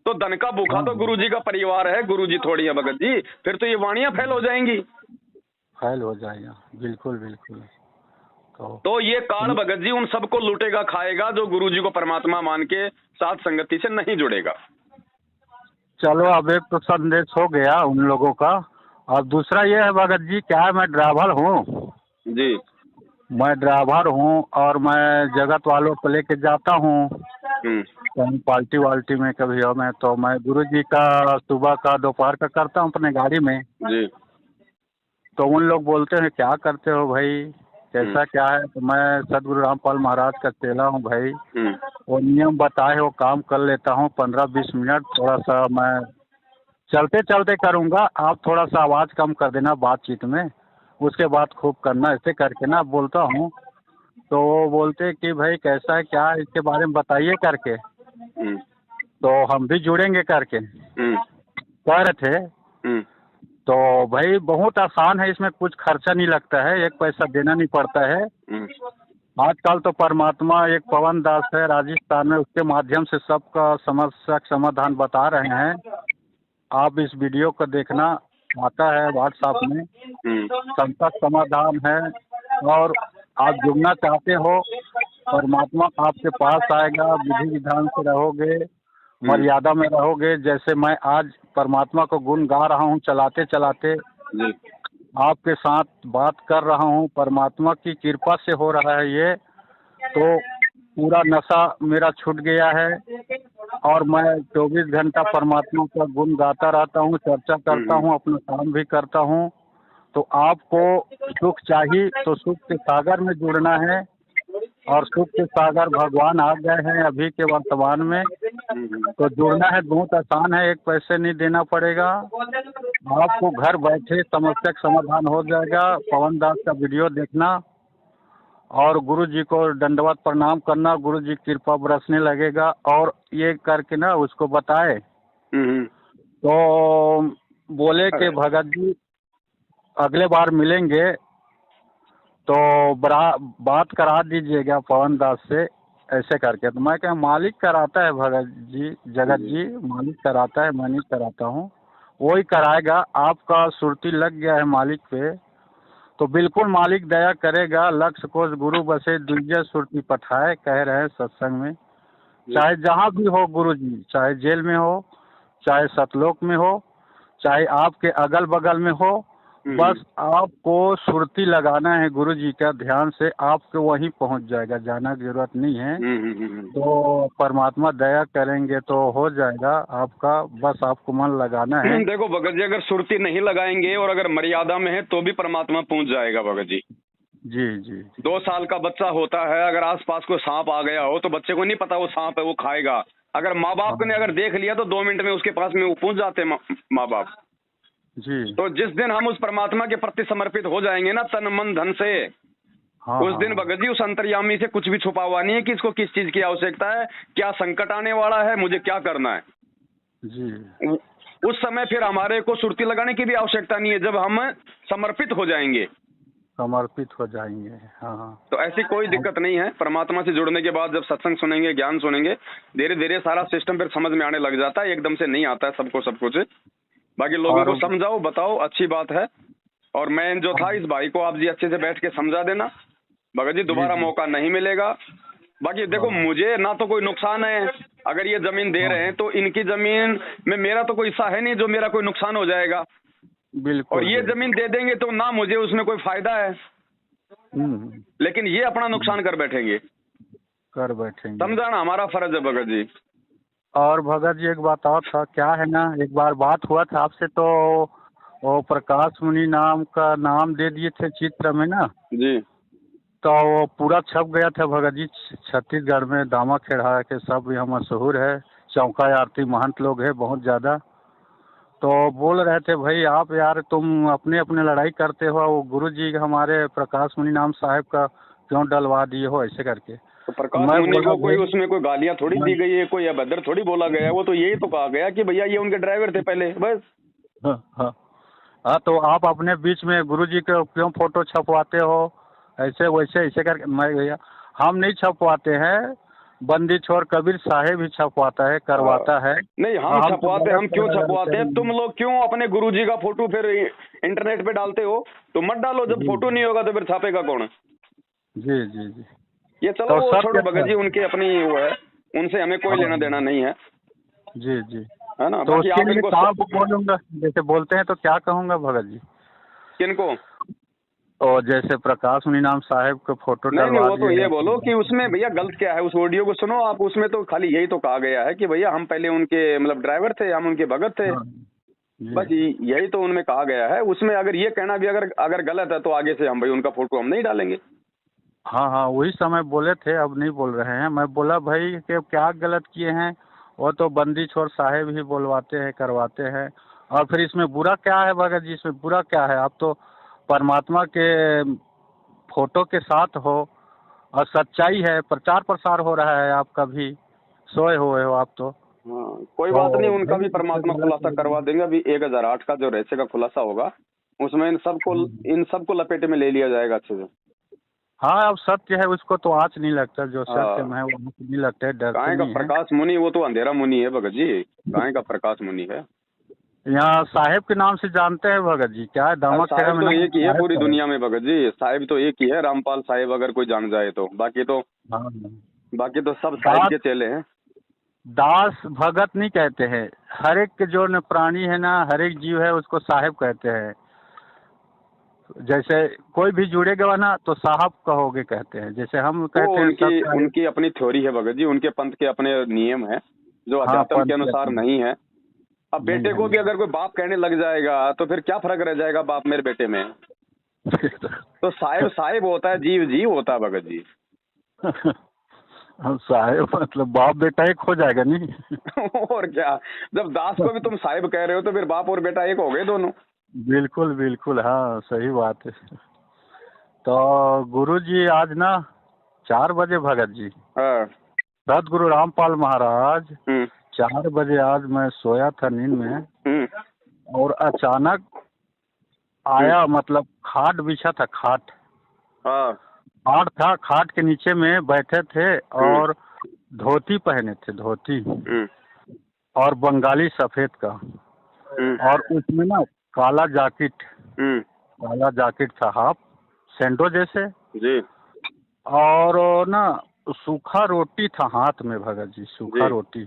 तो धन का भूखा तो गुरुजी का परिवार है, गुरुजी थोड़ी है भगत जी। फिर तो ये वाणियां फैल हो जाएंगी। फैल हो जाएगा, बिल्कुल बिल्कुल। तो ये काल भगत जी उन सबको लूटेगा खाएगा जो गुरुजी को परमात्मा मान के साथ संगति से नहीं जुड़ेगा। चलो, अब एक तो संदेश हो गया उन लोगों का। अब दूसरा ये है भगत जी, क्या है, मैं ड्राइवर हूँ। जी। मैं ड्राइवर हूँ और मैं जगत वालों को लेके जाता हूँ कहीं पार्टी वाल्टी में कभी हो। मैं तो मैं गुरुजी का सुबह का दोपहर का करता हूँ अपने गाड़ी में। जी। तो उन लोग बोलते हैं क्या करते हो भाई, कैसा क्या है? तो मैं सदगुरु रामपाल महाराज का चेला हूँ भाई। वो नियम बताए वो काम कर लेता हूँ 15-20 मिनट। थोड़ा सा मैं चलते चलते करूँगा, आप थोड़ा सा आवाज़ कम कर देना बातचीत में, उसके बाद खूब करना, ऐसे करके ना बोलता हूँ। तो वो बोलते कि भाई कैसा है क्या है, इसके बारे में बताइए करके। तो हम भी जुड़ेंगे करके कह रहे थे। तो भाई बहुत आसान है, इसमें कुछ खर्चा नहीं लगता है, 1 पैसा देना नहीं पड़ता है। आजकल तो परमात्मा एक पवन दास है राजस्थान में, उसके माध्यम से सबका समस्या समाधान बता रहे हैं। आप इस वीडियो को देखना, आता है व्हाट्सएप में, सबका समाधान है। और आप जुड़ना चाहते हो, परमात्मा आपके पास आएगा, विधि विधान से रहोगे, मर्यादा में रहोगे। जैसे मैं आज परमात्मा को गुण गा रहा हूँ चलाते चलाते, आपके साथ बात कर रहा हूँ, परमात्मा की कृपा से हो रहा है ये। तो पूरा नशा मेरा छूट गया है और मैं 24 घंटा परमात्मा का गुण गाता रहता हूँ, चर्चा करता हूँ, अपना काम भी करता हूँ। तो आपको सुख चाहिए तो सुख के सागर में जुड़ना है, और सुख के सागर भगवान आ गए हैं अभी के वर्तमान में। तो जुड़ना है, बहुत आसान है, 1 पैसे नहीं देना पड़ेगा। आपको घर बैठे समस्या का समाधान हो जाएगा। पवन दास का वीडियो देखना और गुरु जी को दंडवत प्रणाम करना, गुरु जी की कृपा बरसने लगेगा। और ये करके ना उसको बताए तो बोले कि भगत जी अगले बार मिलेंगे तो बात करा दीजिएगा पवन दास से, ऐसे करके। तो मैं क्या, मालिक कराता है भगत जी, जगत जी मालिक कराता है, मैं नहीं कराता हूँ, वही कराएगा। आपका सुरती लग गया है मालिक पे तो बिल्कुल मालिक दया करेगा। लक्ष्य कोष गुरु बसे दुर्जय सुरती पठाए, कह रहे हैं सत्संग में। चाहे जहाँ भी हो गुरु जी, चाहे जेल में हो, चाहे सतलोक में हो, चाहे आपके अगल बगल में हो, बस आपको सुरती लगाना है गुरु जी का ध्यान से, आपको वहीं पहुंच जाएगा, जाना की जरूरत नहीं है। तो परमात्मा दया करेंगे तो हो जाएगा आपका, बस आपको मन लगाना है। देखो भगत जी, अगर सुरती नहीं लगाएंगे और अगर मर्यादा में है तो भी परमात्मा पहुंच जाएगा भगत जी। जी जी। 2 साल का बच्चा होता है, अगर आसपास कोई सांप आ गया हो तो बच्चे को नहीं पता वो सांप है, वो खाएगा। अगर माँ बाप ने अगर देख लिया तो 2 मिनट में उसके पास में वो पहुंच जाते हैं माँ बाप जी। तो जिस दिन हम उस परमात्मा के प्रति समर्पित हो जाएंगे ना, तन मन धन से, उस दिन भगत जी उस अंतर्यामी से कुछ भी छुपा हुआ नहीं है कि इसको किस चीज की आवश्यकता है, क्या संकट आने वाला है, मुझे क्या करना है। जी। उस समय फिर हमारे को सुर्ती लगाने की भी आवश्यकता नहीं है, जब हम समर्पित हो जाएंगे। समर्पित हो जाएंगे। हाँ हाँ। तो ऐसी कोई दिक्कत नहीं है। परमात्मा से जुड़ने के बाद जब सत्संग सुनेंगे, ज्ञान सुनेंगे, धीरे धीरे सारा सिस्टम फिर समझ में आने लग जाता है। एकदम से नहीं आता है सबको सब कुछ। बाकी लोगों को समझाओ, बताओ, अच्छी बात है। और मैं जो था, इस भाई को आप जी अच्छे से बैठ के समझा देना भगत जी, दोबारा मौका नहीं मिलेगा। बाकी देखो, मुझे ना तो कोई नुकसान है, अगर ये जमीन दे रहे हैं तो इनकी जमीन में मेरा तो कोई हिस्सा है नहीं जो मेरा कोई नुकसान हो जाएगा। बिल्कुल। और ये जमीन दे देंगे तो ना मुझे उसमें कोई फायदा है, लेकिन ये अपना नुकसान कर बैठेंगे। समझाना हमारा फर्ज है भगत जी। और भगत जी एक बात और था, क्या है ना, एक बार बात हुआ था आपसे, तो वो प्रकाश मुनि नाम का नाम दे दिए थे चित्र में ना जी, तो वो पूरा छप गया था भगत जी। छत्तीसगढ़ में दामा खेड़ा के सब यहाँ मशहूर है, चौका आरती महंत लोग है बहुत ज़्यादा। तो बोल रहे थे भाई आप यार तुम अपने अपने लड़ाई करते हो, वो गुरुजी हमारे प्रकाश मुनि नाम साहब का क्यों डलवा दिए हो ऐसे करके। तो प्रकाश मुनि को कोई उसमें कोई गालियां थोड़ी दी गई है, कोई अभद्र थोड़ी बोला गया है। वो तो यही तो कहा गया कि भैया ये उनके ड्राइवर थे पहले, बस। हाँ तो आप अपने बीच में गुरुजी के क्यों फोटो छपवाते हो ऐसे वैसे ऐसे करके। मैं भैया हम नहीं छपवाते हैं, बंदी छोड़ कबीर साहेब ही छपवाता है, करवाता है। नहीं, हम छपवाते हैं। हम क्यों छपवाते हैं? तुम लोग क्यों अपने गुरुजी का फोटो फिर इंटरनेट पे डालते हो? तो मत डालो, जब फोटो नहीं होगा तो फिर छापेगा कौन? जी जी जी। ये चलो वो छोड़ो भगत जी, उनकी अपनी वो है, उनसे हमें कोई लेना देना नहीं है। जी जी, है ना। तो बाकी आप इनको बोलूंगा, जैसे बोलते हैं तो क्या कहूँगा भगत जी? किनको? और जैसे प्रकाश मुनि नाम साहब का फोटो नहीं, वो तो ये बोलो कि उसमें भैया गलत क्या है। उस ऑडियो को सुनो आप, उसमें तो खाली यही तो कहा गया है कि भैया हम पहले उनके मतलब ड्राइवर थे, हम उनके भगत थे, बस यही तो उनमें कहा गया है। उसमें अगर ये कहना भी अगर गलत है तो आगे से हम भाई उनका फोटो हम नहीं डालेंगे। हाँ हाँ, वही समय बोले थे, अब नहीं बोल रहे हैं। मैं बोला भाई कि क्या गलत किए हैं, वो तो बंदी छोड़ साहेब ही बोलवाते हैं, करवाते हैं। और फिर इसमें बुरा क्या है भगत जी? इसमें बुरा क्या है? आप तो परमात्मा के फोटो के साथ हो और सच्चाई है, प्रचार प्रसार हो रहा है, आप कभी सोए हुए हो आप तो। हाँ, कोई बात नहीं, उनका भी परमात्मा खुलासा करवा देंगे। अभी 1008 का जो रहस्य का खुलासा होगा उसमें इन सबको लपेटे में ले लिया जाएगा अच्छे से। हाँ, अब सत्य है उसको तो आँच नहीं लगता, जो सत्य में है वो आँच नहीं लगता है, डरते काहे का प्रकाश मुनि, वो तो अंधेरा मुनि है भगत जी। काहे का प्रकाश मुनि है। यहाँ साहेब के नाम से जानते हैं भगत जी? क्या है दामा खेड़ा में? तो एक ही है पूरी दुनिया में भगत जी, साहिब तो एक ही है, रामपाल साहिब अगर कोई जान जाए तो। बाकी तो सब साहिब के चेले हैं। दास भगत नहीं कहते हैं, हर एक के जो प्राणी है ना, हर एक जीव है उसको साहेब कहते हैं। जैसे कोई भी जुड़ेगा ना तो साहब कहोगे कहते हैं, जैसे हम कहते हैं। उनकी अपनी थ्योरी है भगत जी, उनके पंथ के अपने नियम है जो अध्यात्म के अनुसार नहीं है। अब बेटे को भी अगर कोई बाप कहने लग जाएगा तो फिर क्या फर्क रह जाएगा बाप मेरे बेटे में? तो साहिब होता है, जीव होता है भगत जी। साहिब मतलब बाप बेटा एक हो जाएगा नहीं? और क्या, जब दास को भी तुम साहिब कह रहे हो तो फिर बाप और बेटा एक हो गए दोनों। बिल्कुल बिल्कुल, हाँ सही बात है। तो गुरु जी आज ना 4 बजे भगत जी, सदगुरु रामपाल महाराज 4 बजे आज मैं सोया था नींद में, और अचानक आया, मतलब खाट बिछा था, खाट था, खाट के नीचे में बैठे थे और धोती पहने थे, धोती और बंगाली सफेद का, और उसमें ना काला जैकेट था, हाफ सेंडो जैसे जी। और ना सूखा रोटी था हाथ में भगत जी, सूखा रोटी।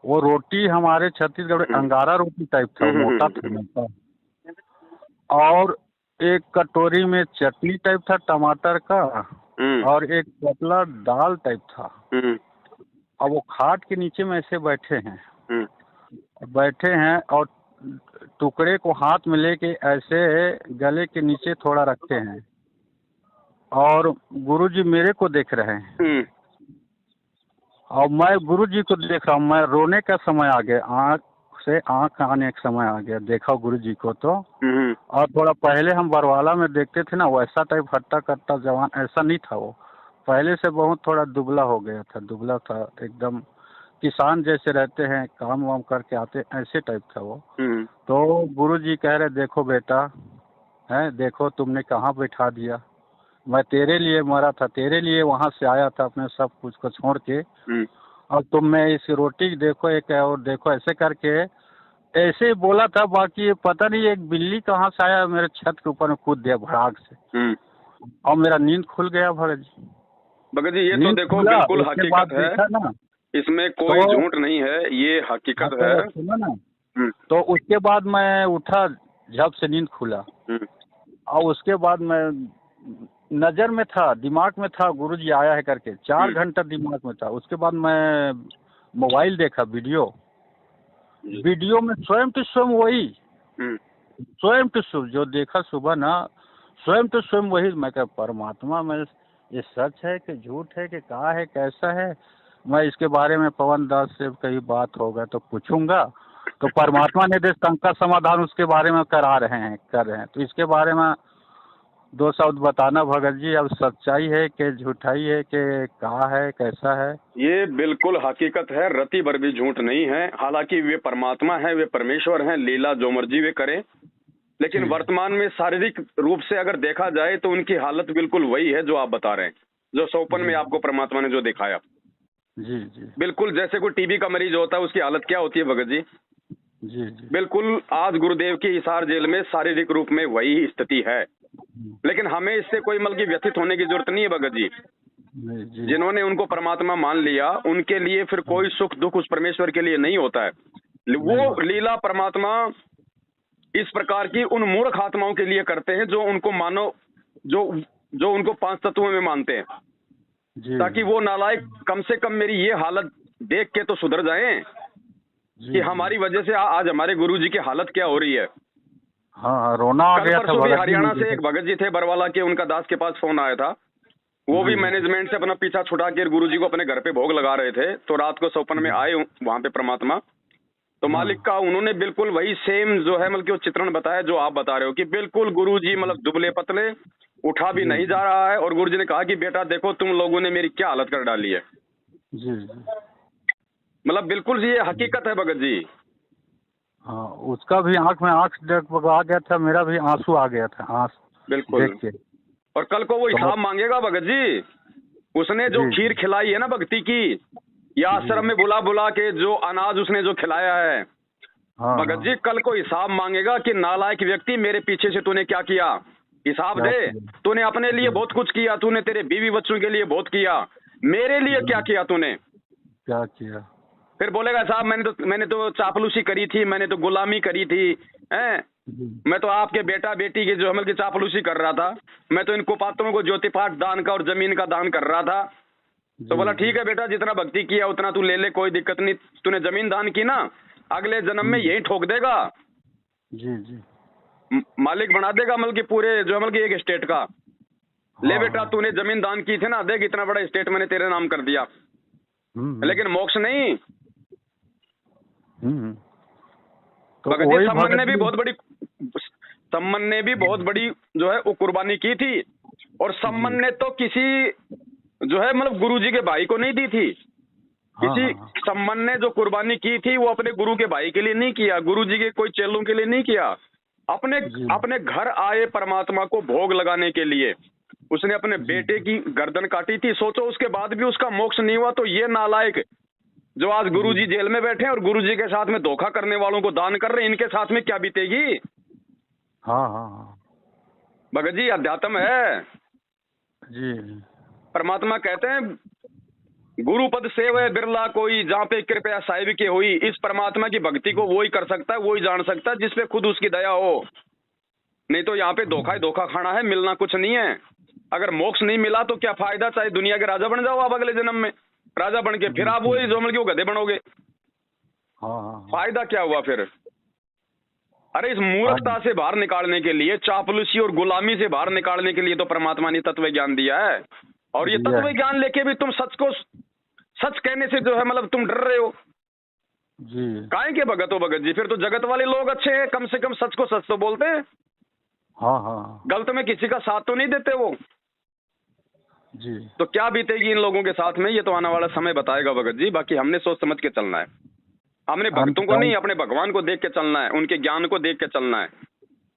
वो रोटी हमारे छत्तीसगढ़ में अंगारा रोटी टाइप था, मोटा था, मोटा। और एक कटोरी में चटनी टाइप था टमाटर का, और एक पतला दाल टाइप था। और वो खाट के नीचे में ऐसे बैठे हैं और टुकड़े को हाथ में लेके ऐसे गले के नीचे थोड़ा रखते हैं, और गुरुजी मेरे को देख रहे हैं और मैं गुरुजी को देख रहा हूँ। मैं रोने का समय आ गया, आँख से आँख आने का समय आ गया, देखा गुरुजी को तो। और थोड़ा पहले हम बरवाला में देखते थे ना, वैसा टाइप हट्टा कट्टा जवान ऐसा नहीं था वो, पहले से बहुत थोड़ा दुबला हो गया था, दुबला था एकदम, किसान जैसे रहते हैं, काम वाम करके आते, ऐसे टाइप था वो। हम्म। तो गुरुजी कह रहे देखो बेटा, है देखो तुमने कहाँ बैठा दिया, मैं तेरे लिए मरा था, तेरे लिए वहाँ से आया था अपने सब कुछ को छोड़ के, हम्म। और तुम में इस रोटी देखो एक है, और देखो ऐसे करके ऐसे ही बोला था। बाकी पता नहीं एक बिल्ली कहाँ से आया मेरे छत के ऊपर में कूद दिया भड़ाक से, हम्म। और मेरा नींद खुल गया भगत जी। भगत जी ये तो नींद देखो खुला, बिल्कुल उसके बाद हकीकत है, देखा ना इसमें कोई तो, झूठ नहीं है, ये हाँ हकीकत तो है। सुनो ना, हम्म। तो उसके बाद मैं उठा, झप से नींद खुला, हम्म। और उसके बाद मैं नज़र में था, दिमाग में था गुरुजी आया है करके, 4 घंटा दिमाग में था। उसके बाद मैं मोबाइल देखा, वीडियो में स्वयं टू स्वयं वही, हम्म। स्वयं टू स्वयं जो देखा सुबह ना, स्वयं टू स्वयं वही। मैं क्या परमात्मा में ये सच है कि झूठ है कि क्या है कैसा है, मैं इसके बारे में पवन दास से कहीं बात होगा तो पूछूंगा। तो परमात्मा ने शंका समाधान उसके बारे में कर रहे हैं। तो इसके बारे में 2 शब्द बताना भगत जी, अब सच्चाई है कि झूठाई है कि कहा है कैसा है। ये बिल्कुल हकीकत है, रति भर भी झूठ नहीं है। हालांकि वे परमात्मा है, वे परमेश्वर हैं, लीला जो मर्जी वे करें, लेकिन वर्तमान में शारीरिक रूप से अगर देखा जाए तो उनकी हालत बिल्कुल वही है जो आप बता रहे हैं, जो सौपन में आपको परमात्मा ने जो दिखाया। जी जी बिल्कुल जैसे कोई टीबी का मरीज होता है, उसकी हालत क्या होती है भगत जी? जी जी बिल्कुल आज गुरुदेव की हिसार जेल में शारीरिक रूप में वही स्थिति है, लेकिन हमें इससे कोई मतलब की व्यथित होने की जरूरत नहीं है भगत जी। जी जिन्होंने उनको परमात्मा मान लिया उनके लिए फिर कोई सुख दुख उस परमेश्वर के लिए नहीं होता है। वो लीला परमात्मा इस प्रकार की उन मूर्ख आत्माओं के लिए करते हैं जो उनको मानो, जो उनको 5 तत्वों में मानते हैं, जी ताकि वो नालायक कम से कम मेरी ये हालत देख के तो सुधर जाएं कि हमारी वजह से आज हमारे गुरुजी की हालत क्या हो रही है। हाँ, रोना आ कल गया था परसों भी भगत जी हरियाणा मुझे। से एक भगत जी थे बरवाला के, उनका दास के पास फोन आया था। वो भी मैनेजमेंट से अपना पीछा छुड़ा के गुरुजी को अपने घर पे भोग लगा रहे थे, तो रात को सौपन में आए वहां पे परमात्मा, तो मालिक का उन्होंने बिल्कुल वही सेम जो है मतलब कि वो चित्रण बताया जो आप बता रहे हो कि बिल्कुल गुरुजी मतलब दुबले पतले, उठा भी नहीं जा रहा है, और गुरुजी ने कहा कि बेटा देखो तुम लोगों ने मेरी क्या हालत कर डाली है। जी मतलब बिल्कुल ये हकीकत है भगत जी। हाँ, उसका भी आंख में आंख आ गया था, मेरा भी आंसू आ गया था आंख बिल्कुल। देख के। और कल को वो हिसाब मांगेगा भगत जी। उसने जो खीर खिलाई है ना भक्ति की, या आश्रम में बुला बुला के जो अनाज उसने जो खिलाया है, हाँ, भगत जी कल को हिसाब मांगेगा कि नालायक व्यक्ति मेरे पीछे से तूने क्या किया, हिसाब दे। तूने अपने लिए बहुत कुछ किया, तूने तेरे बीवी बच्चों के लिए बहुत किया, मेरे लिए क्या किया तूने? क्या किया? फिर बोलेगा साहब मैंने तो चापलूसी करी थी, मैंने तो गुलामी करी थी, हैं? मैं तो आपके बेटा बेटी की जो हमल की चापलूसी कर रहा था, मैं तो इन कुपात्रों को ज्योति पाठ दान का और जमीन का दान कर रहा था। तो बोला ठीक है बेटा, जितना भक्ति किया उतना तू ले ले, कोई दिक्कत नहीं। तूने जमीन दान की ना, अगले जन्म में यही ठोक देगा। जी जी मालिक बना देगा मतलब कि पूरे जो मतलब कि एक स्टेट का। ले बेटा तूने जमीन दान की थी ना, देख इतना बड़ा स्टेट मैंने तेरे नाम कर दिया, लेकिन मोक्ष नहीं। भगत जी सम्मन ने भी बहुत बड़ी जो है वो कुर्बानी की थी, और सम्मन ने तो किसी जो है मतलब गुरुजी के भाई को नहीं दी थी। किसी सम्मन ने जो कुर्बानी की थी वो अपने गुरु के भाई के लिए नहीं किया, गुरुजी के कोई चेलों के लिए नहीं किया, अपने घर आए परमात्मा को भोग लगाने के लिए उसने अपने बेटे की गर्दन काटी थी। सोचो उसके बाद भी उसका मोक्ष नहीं हुआ, तो ये नालायक जो आज गुरुजी जेल में बैठे हैं और गुरुजी के साथ में धोखा करने वालों को दान कर रहे हैं, इनके साथ में क्या बीतेगी? हाँ भगत जी अध्यात्म है जी। परमात्मा कहते हैं गुरु पद सेवै बिरला कोई, जहाँ पे कृपया साहिब की हुई। इस परमात्मा की भक्ति को वो ही कर सकता है, वो ही जान सकता है जिसपे खुद उसकी दया हो। नहीं तो यहाँ पे धोखा ही धोखा खाना है, मिलना कुछ नहीं है। अगर मोक्ष नहीं मिला तो क्या फायदा, चाहे दुनिया के राजा बन जाओ आप अगले जन्म में, राजा बन के फिर आप वही जो मतलब गधे बनोगे। फायदा क्या हुआ फिर? अरे इस मूर्खता से बाहर निकालने के लिए, चापलूसी और गुलामी से बाहर निकालने के लिए तो परमात्मा ने तत्व ज्ञान दिया है। और ये तत्व ज्ञान लेके भी तुम सच कहने से जो है मतलब तुम डर रहे हो जी। काहे के भगत हो भगत जी? फिर तो जगत वाले लोग अच्छे हैं, कम से कम सच को सच तो बोलते हैं। हाँ, गलत में किसी का साथ तो नहीं देते वो। जी। तो क्या बीतेगी इन लोगों के साथ में, ये तो आने वाला समय बताएगा भगत जी। बाकी हमने सोच समझ के चलना है, हमने भक्तों को नहीं, अपने भगवान को देख के चलना है, उनके ज्ञान को देख के चलना है।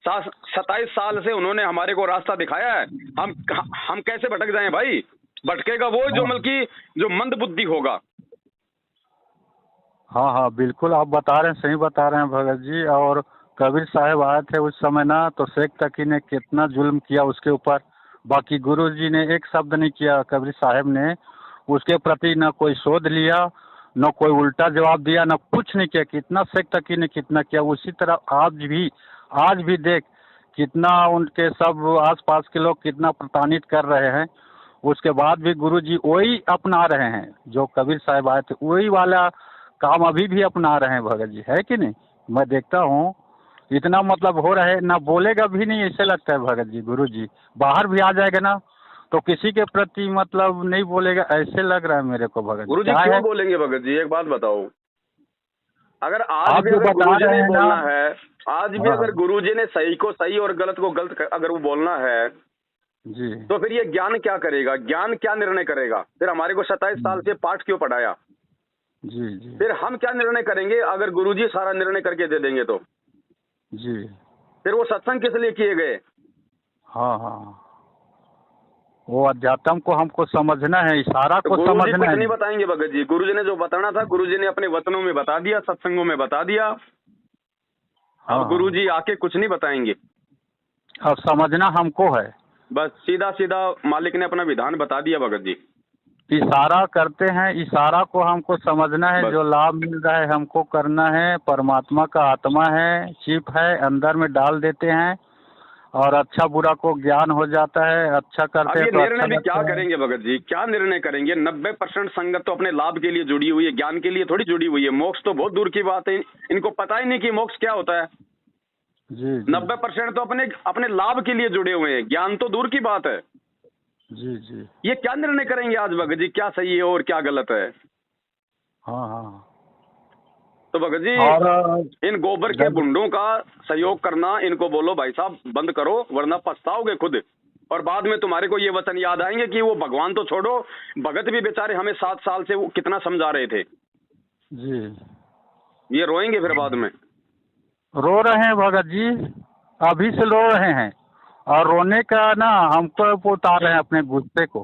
27 साल से उन्होंने हमारे को रास्ता दिखाया है, हम कैसे भटक जाएं भाई? भटकेगा वो जो बल्कि जो मंद बुद्धि होगा। हाँ हाँ बिल्कुल, आप बता रहे हैं, सही बता रहे हैं भगत जी। और कबीर साहब आए थे उस समय ना, तो शेख तकी ने कितना जुल्म किया उसके ऊपर, बाकी गुरु जी ने एक शब्द नहीं किया। कबीर साहब ने उसके प्रति न कोई शोध लिया, न कोई उल्टा जवाब दिया, न कुछ नहीं किया। कितना शेख तकी ने कितना किया। उसी तरह आज भी देख कितना उनके सब आसपास के लोग कितना प्रताड़ित कर रहे हैं। उसके बाद भी गुरु जी वही अपना रहे हैं, जो कबीर साहब आए थे वही वाला काम अभी भी अपना रहे हैं भगत जी, है कि नहीं? मैं देखता हूँ इतना मतलब हो रहा है, ना बोलेगा भी नहीं ऐसे लगता है भगत जी। गुरु जी बाहर भी आ जाएगा ना तो किसी के प्रति मतलब नहीं बोलेगा, ऐसे लग रहा है मेरे को भगत जी। गुरु जी क्यों बोलेंगे भगत जी? एक बात बताओ, अगर आज भी अगर गुरु जी ने बोलना है, आज भी अगर गुरु जी ने सही को सही और गलत को गलत अगर वो बोलना है जी, तो फिर ये ज्ञान क्या करेगा? ज्ञान क्या निर्णय करेगा? फिर हमारे को 27 साल से पाठ क्यों पढ़ाया? जी जी, फिर हम क्या निर्णय करेंगे अगर गुरुजी सारा निर्णय करके दे देंगे तो? जी, फिर वो सत्संग किस लिए किए गए? हाँ हाँ, वो अध्यात्म को हमको समझना है, इशारा को समझना है। कुछ नहीं बताएंगे भगत जी, गुरुजी ने जो बताना था गुरुजी ने अपने वचनों में बता दिया, सत्संगों में बता दिया। अब गुरुजी आके कुछ नहीं बताएंगे, अब समझना हमको है। बस सीधा सीधा मालिक ने अपना विधान बता दिया भगत जी। इशारा करते हैं, इशारा को हमको समझना है, जो लाभ मिल रहा है हमको करना है। परमात्मा का आत्मा है, चिप है, अंदर में डाल देते हैं और अच्छा बुरा को ज्ञान हो जाता है। अच्छा करते हैं तो निर्णय भी क्या करेंगे भगत जी? क्या निर्णय करेंगे? 90% संगत तो अपने लाभ के लिए जुड़ी हुई है, ज्ञान के लिए थोड़ी जुड़ी हुई है। मोक्ष तो बहुत दूर की बात है, इनको पता ही नहीं कि मोक्ष क्या होता है। जी, 90% तो अपने लाभ के लिए जुड़े हुए हैं, ज्ञान तो दूर की बात है। जी जी, ये क्या निर्णय करेंगे आज भगत जी, क्या सही है और क्या गलत है? हाँ हाँ, तो भगत जी इन गोबर के बुंडों का सहयोग करना, इनको बोलो भाई साहब बंद करो, वरना पछताओगे खुद। और बाद में तुम्हारे को ये वचन याद आएंगे कि वो भगवान तो छोड़ो, भगत भी बेचारे हमें 7 साल से वो कितना समझा रहे थे जी। ये रोएंगे फिर बाद में। रो रहे हैं भगत जी, अभी से रो रहे हैं। और रोने का ना हमको उतार रहे हैं अपने गुस्से को।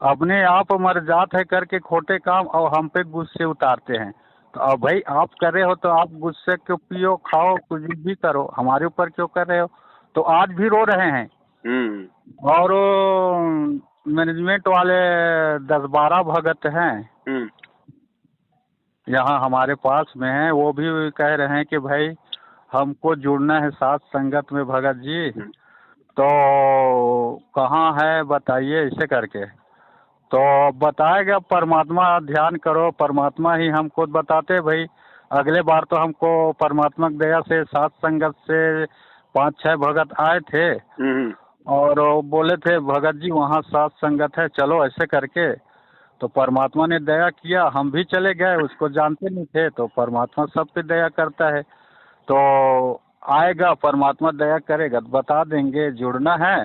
अपने आप मर जात है करके खोटे काम और हम पे गुस्से उतारते हैं। तो अब भाई आप कर रहे हो तो आप गुस्से क्यों पियो, खाओ, कुछ भी करो, हमारे ऊपर क्यों कर रहे हो? तो आज भी रो रहे हैं। और मैनेजमेंट वाले 10-12 भगत हैं यहाँ हमारे पास में हैं, वो भी कह रहे हैं कि भाई हमको जुड़ना है साथ संगत में भगत जी, तो कहाँ है बताइए, ऐसे करके। तो बताएगा परमात्मा ध्यान करो, परमात्मा ही हमको बताते भाई। अगले बार तो हमको परमात्मा की दया से सात संगत से 5-6 भगत आए थे और बोले थे भगत जी वहाँ सात संगत है, चलो ऐसे करके। तो परमात्मा ने दया किया, हम भी चले गए, उसको जानते नहीं थे। तो परमात्मा सब पे दया करता है, तो आएगा परमात्मा दया करेगा तो बता देंगे। जुड़ना है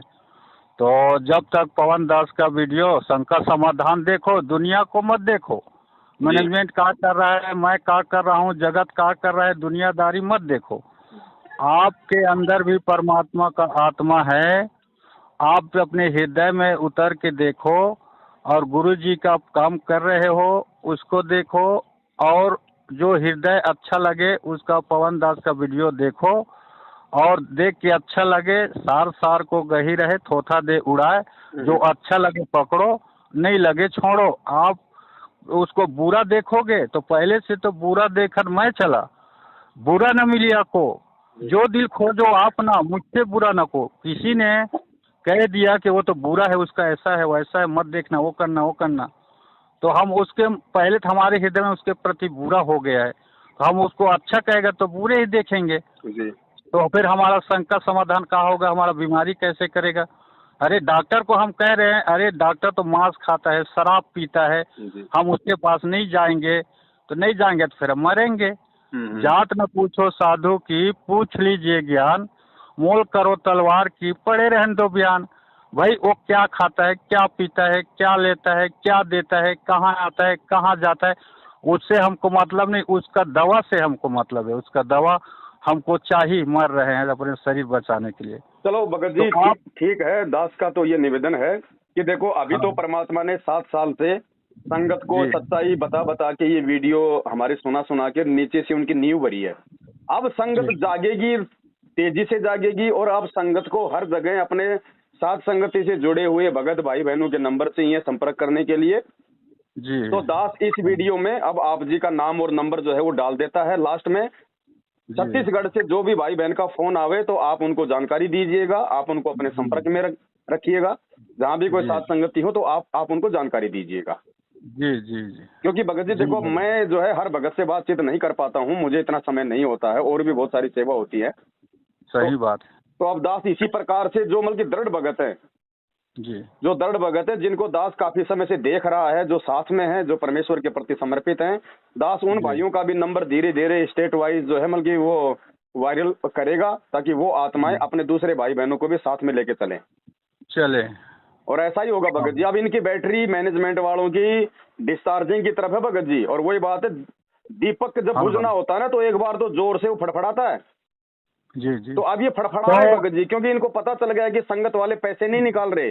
तो जब तक पवन दास का वीडियो शंकर समाधान देखो, दुनिया को मत देखो। मैनेजमेंट क्या कर रहा है, मैं क्या कर रहा हूँ, जगत क्या कर रहा है, दुनियादारी मत देखो। आपके अंदर भी परमात्मा का आत्मा है, आप अपने हृदय में उतर के देखो और गुरु जी का काम कर रहे हो उसको देखो। और जो हृदय अच्छा लगे उसका पवन दास का वीडियो देखो और देख के अच्छा लगे, सार को गही रहे, थोथा दे उड़ाए। जो अच्छा लगे पकड़ो, नहीं लगे छोड़ो। आप उसको बुरा देखोगे तो पहले से तो बुरा देखकर मैं चला, बुरा न मिली आपको। जो दिल खोजो आप ना, मुझसे बुरा न को। किसी ने कह दिया कि वो तो बुरा है, उसका ऐसा है वैसा है, मत देखना, वो करना, तो हम उसके पहले तो हमारे हृदय में उसके प्रति बुरा हो गया है। तो हम उसको अच्छा कहेगा तो बुरे ही देखेंगे जी। तो फिर हमारा संकट समाधान कहाँ होगा, हमारा बीमारी कैसे करेगा? अरे डॉक्टर को हम कह रहे हैं, अरे डॉक्टर तो मांस खाता है, शराब पीता है, हम उसके पास नहीं जाएंगे। तो नहीं जाएंगे तो फिर हम मरेंगे। जात न पूछो साधु की, पूछ लीजिए ज्ञान, मोल करो तलवार की, पड़े रहन दो बयान। भाई वो क्या खाता है, क्या पीता है, क्या लेता है, क्या देता है, कहाँ आता है, कहाँ जाता है, उससे हमको मतलब नहीं, उसका दवा से हमको मतलब है, उसका दवा हमको चाहिए, मर रहे हैं अपने शरीर बचाने के लिए। चलो भगत तो जी, आप ठीक ठीक है, दास का तो ये निवेदन है कि देखो अभी तो हाँ परमात्मा ने 7 साल से संगत को जी सच्चाई बता बता के ये वीडियो हमारे सुना सुना के नीचे से उनकी नींव भरी है। अब संगत जी जागेगी, तेजी से जागेगी, और अब संगत को हर जगह अपने साथ संगति से जुड़े हुए भगत भाई बहनों के नंबर से ये संपर्क करने के लिए। जी तो दास इस वीडियो में अब आप जी का नाम और नंबर जो है वो डाल देता है लास्ट में। जी छत्तीसगढ़ से जो भी भाई बहन का फोन आवे तो आप उनको जानकारी दीजिएगा, आप उनको अपने जी संपर्क में रखिएगा। जहां भी कोई जी साथ संगति हो तो आप उनको जानकारी दीजिएगा। जी जी जी क्योंकि भगत जी जी देखो, मैं जो है हर भगत से बातचीत नहीं कर पाता हूँ, मुझे इतना समय नहीं होता है, और भी बहुत सारी सेवा होती है। तो सही बात है। तो अब दास इसी प्रकार से जो मतलब कि दृढ़ भगत है, जी जो दृढ़ भगत है, जिनको दास काफी समय से देख रहा है, जो साथ में है, जो परमेश्वर के प्रति समर्पित हैं, दास उन जी भाइयों का भी नंबर धीरे धीरे स्टेट वाइज जो है मतलब कि वो वायरल करेगा, ताकि वो आत्माएं जी अपने दूसरे भाई बहनों को भी साथ में लेके चलें। चले। और ऐसा ही होगा हाँ भगत जी। अब इनकी बैटरी मैनेजमेंट वालों की डिस्चार्जिंग की तरफ है भगत जी, और वही बात है, दीपक जब हाँ बुझना हाँ होता है ना तो एक बार तो जोर से वो फड़फड़ाता है। जी जी तो अब ये फड़फड़ा तो है भगत जी, क्योंकि इनको पता चल गया कि संगत वाले पैसे नहीं निकाल रहे,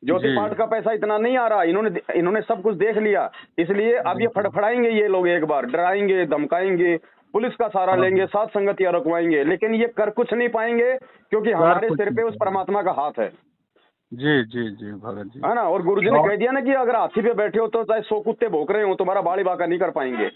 ज्योति जी पाठ का पैसा इतना नहीं आ रहा, इन्होंने सब कुछ देख लिया। इसलिए अब जी ये जी फड़फड़ाएंगे, ये लोग एक बार डराएंगे, धमकाएंगे, पुलिस का सहारा हाँ लेंगे, साथ संगतियां रुकवाएंगे, लेकिन ये कर कुछ नहीं पाएंगे, क्योंकि सर हमारे कुछ सिर नहीं पे उस करेंगे। परमात्मा का हाथ है। जी जी जी भगत जी। है ना। और गुरुजी ने और कह दिया ना कि अगर हाथी पे बैठे हो तो चाहे 100 कुत्ते भौंक रहे हो, तुम्हारा बाड़ी बाका नहीं कर पाएंगे।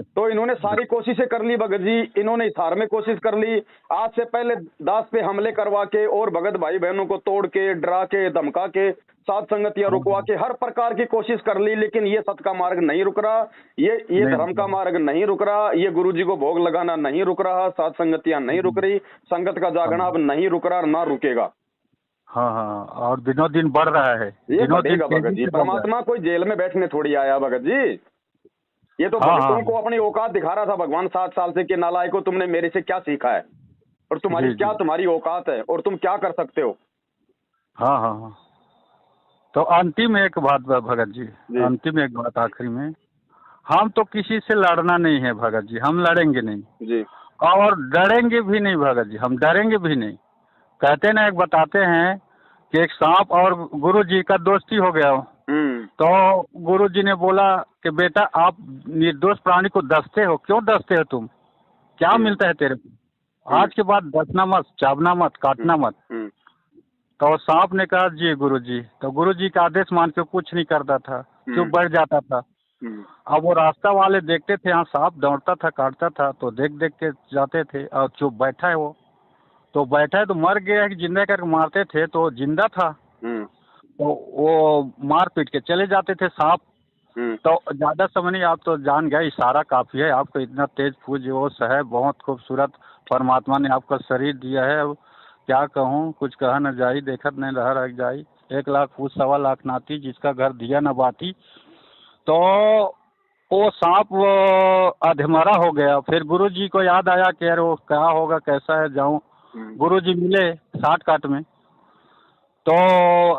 तो इन्होंने सारी कोशिशें कर ली भगत जी, इन्होंने हिसार में कोशिश कर ली, आज से पहले दास पे हमले करवा के और भगत भाई बहनों को तोड़ के, डरा के, धमका के, साथ संगतियां हाँ रुकवा हाँ, के हर प्रकार की कोशिश कर ली, लेकिन ये सत का मार्ग नहीं रुक रहा, ये नहीं धर्म का रुका। मार्ग नहीं रुक रहा, ये गुरुजी को भोग लगाना नहीं रुक रहा, साथ संगतियां नहीं रुक रही, संगत का हाँ जागना अब नहीं रुक रहा और ना रुकेगा। हाँ हाँ और दिनों दिन बढ़ रहा है, ये दिनों दिन बढ़ेगा भगत तेजी जी। से बढ़ रहा है। परमात्मा कोई जेल में बैठने थोड़ी आया भगत जी, ये तो हाँ भक्तों हाँ को अपनी औकात दिखा रहा था भगवान 7 साल से, कि नालायकों तुमने मेरे से क्या सीखा है, और जी जी तुम्हारी औकात है, और तुम क्या कर सकते हो। हाँ हाँ हाँ। तो अंतिम एक बात भगत जी, जी अंतिम एक बात आखिरी में, हम तो किसी से लड़ना नहीं है भगत जी, हम लड़ेंगे नहीं जी। और डरेंगे भी नहीं भगत जी, हम डरेंगे भी नहीं। कहते ना, एक बताते हैं कि एक सांप और गुरु जी का दोस्ती हो गया हो। तो गुरु जी ने बोला कि बेटा आप निर्दोष प्राणी को डसते हो, क्यों डसते हो तुम, क्या हम्म, मिलता है तेरे को, हम्म, आज के बाद डसना मत, चाबना मत, हम्म, काटना मत। हम्म, तो सांप ने कहा जी गुरु जी, तो गुरु जी का आदेश मान के कुछ नहीं करता था, चुप हम्म, बैठ जाता था। हम्म, अब वो रास्ता वाले देखते थे, यहाँ सांप दौड़ता था, काटता था, तो देख देख के जाते थे, और चुप बैठा है वो, तो बैठा है तो मर गया है कि जिंदा करके मारते थे तो जिंदा था, हम्म, तो वो मार पीट के चले जाते थे सांप। हम्म, तो ज़्यादा समय नहीं, आप तो जान गए, इशारा काफ़ी है, आपको इतना तेज पूज वो है, बहुत खूबसूरत परमात्मा ने आपका शरीर दिया है। अब क्या कहूँ, कुछ कहा न जाई, देखत नहीं रह जाई, 1 लाख फूस 1.25 लाख नाती, जिसका घर दिया न बाती। तो वो सांप वो अधमरा हो गया। फिर गुरु जी को याद आया कि यार वो क्या होगा, कैसा है, जाऊँ। गुरु जी मिले साठ काट में, तो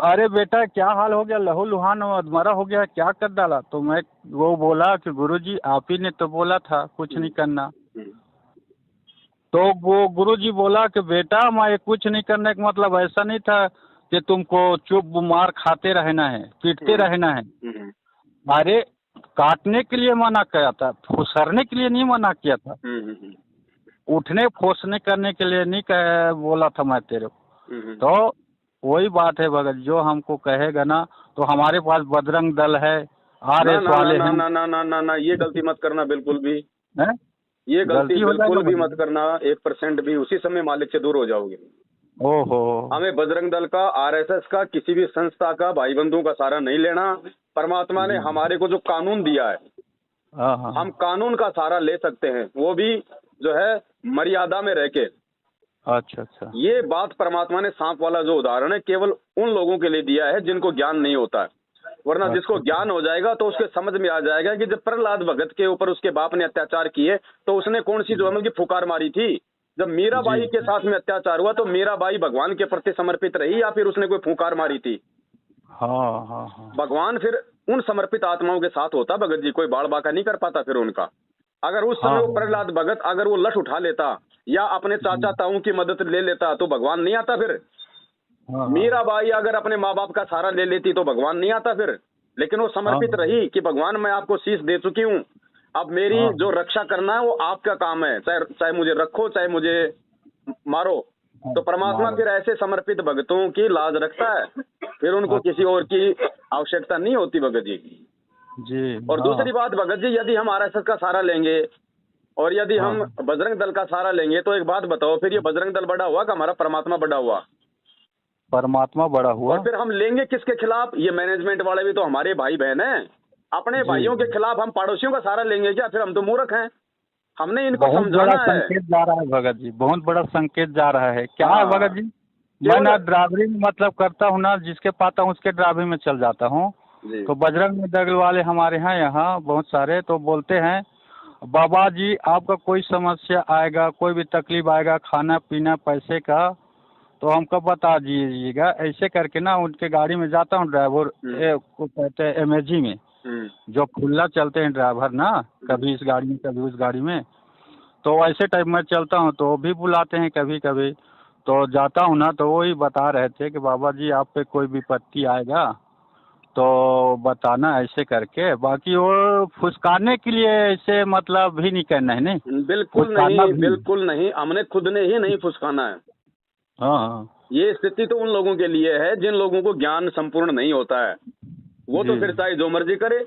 अरे बेटा क्या हाल हो गया, लहू लुहान और अधमरा हो गया, क्या कर डाला। तो मैं, वो बोला कि गुरु जी आप ही ने तो बोला था कुछ नहीं करना। तो वो गुरु जी बोला कि बेटा मैं कुछ नहीं करने का मतलब ऐसा नहीं था कि तुमको चुप मार खाते रहना है, पीटते रहना है। अरे काटने के लिए मना किया था, फुसरने के लिए नहीं मना किया था, उठने फोसने करने के लिए नहीं बोला था मैं तेरे को। तो वही बात है भगत, जो हमको कहेगा ना, तो हमारे पास बजरंग दल है, ना RS ना ना वाले ना हैं। ना ना ना ना ना, ये गलती मत करना बिल्कुल भी, हैं? ये गलती गलती हो जाएगा बिल्कुल भी मत भगत। करना, 1% भी। उसी समय मालिक से दूर हो जाओगे। ओहो। हमें बजरंग दल का, RSS का, किसी भी संस्था का, भाई बंधुओं का सहारा नहीं लेना। परमात्मा ने जी हमारे को जो कानून दिया है, हाँ हाँ हम कानून का सहारा ले सकते हैं, वो भी जो है मर्यादा में रह के। अच्छा अच्छा। ये बात परमात्मा ने सांप वाला जो उदाहरण है केवल उन लोगों के लिए दिया है जिनको ज्ञान नहीं होता है, वरना जिसको अच्छा ज्ञान हो जाएगा तो उसके समझ में आ जाएगा कि जब प्रहलाद भगत के ऊपर उसके बाप ने अत्याचार किए तो उसने कौन सी जो है उनकी फुकार मारी थी, जब मीराबाई के साथ में अत्याचार हुआ तो मीराबाई भगवान के प्रति समर्पित रही या फिर उसने कोई फूंकार मारी थी? हाँ हाँ हाँ। भगवान फिर उन समर्पित आत्माओं के साथ होता भगत जी, कोई बाल बाका नहीं कर पाता फिर उनका। अगर उस समय हाँ, वो प्रहलाद भगत अगर वो लठ उठा लेता या अपने चाचा ताऊ की मदद ले लेता तो भगवान नहीं आता फिर। हाँ, हाँ, मीराबाई अगर अपने माँ बाप का सहारा ले लेती तो भगवान नहीं आता फिर। लेकिन वो समर्पित हाँ, रही कि भगवान मैं आपको शीश दे चुकी हूँ, अब मेरी हाँ, जो रक्षा करना है वो आपका काम है, चाहे चाहे मुझे रखो चाहे मुझे मारो। हाँ, तो परमात्मा मारो। फिर ऐसे समर्पित भक्तों की लाज रखता है, फिर उनको अच्छा। किसी और की आवश्यकता नहीं होती भगत जी। जी। और हाँ, दूसरी बात भगत जी, यदि हम आरएसएस का सहारा लेंगे और यदि हाँ, हम बजरंग दल का सहारा लेंगे तो एक बात बताओ, फिर ये बजरंग दल बड़ा हुआ कि हमारा परमात्मा बड़ा हुआ? परमात्मा बड़ा हुआ। और फिर हम लेंगे किसके खिलाफ? ये मैनेजमेंट वाले भी तो हमारे भाई बहन हैं, अपने जी। भाइयों के खिलाफ हम पड़ोसियों का सहारा लेंगे क्या? फिर हम तो मूर्ख हैं। हमने इनको बहुत बड़ा समझाना है। संकेत जा रहा है भगत जी, बहुत बड़ा संकेत जा रहा है। क्या है हाँ। भगत जी, मैं केवल ना ड्राइवरिंग मतलब करता हूँ ना, जिसके पाता हूँ उसके ड्राइवरिंग में चल जाता हूँ। जी तो बजरंग दल वाले हमारे यहाँ बहुत सारे तो बोलते हैं, बाबा जी आपका कोई समस्या आएगा, कोई भी तकलीफ आएगा, खाना पीना पैसे का, तो हमको बता दीजिएगा। ऐसे करके ना उनके गाड़ी में जाता हूँ, ड्राइवर को कहते हैं एमएजी में, जो खुला चलते हैं ड्राइवर ना, कभी इस गाड़ी में कभी उस गाड़ी में, तो ऐसे टाइप में चलता हूँ तो वो भी बुलाते हैं कभी कभी। तो जाता हूँ ना तो वो ही बता रहे थे कि बाबा जी आप पे कोई विपत्ति आएगा तो बताना, ऐसे करके। बाकी वो फुसकाने के लिए ऐसे मतलब भी नहीं करना है, नहीं बिल्कुल फुसकाना नहीं, भी। बिल्कुल नहीं, हमने खुद ने ही नहीं फुसकाना है। हाँ हाँ ये स्थिति तो उन लोगों के लिए है जिन लोगों को ज्ञान संपूर्ण नहीं होता है, वो तो जी फिर चाहे जो मर्जी करे।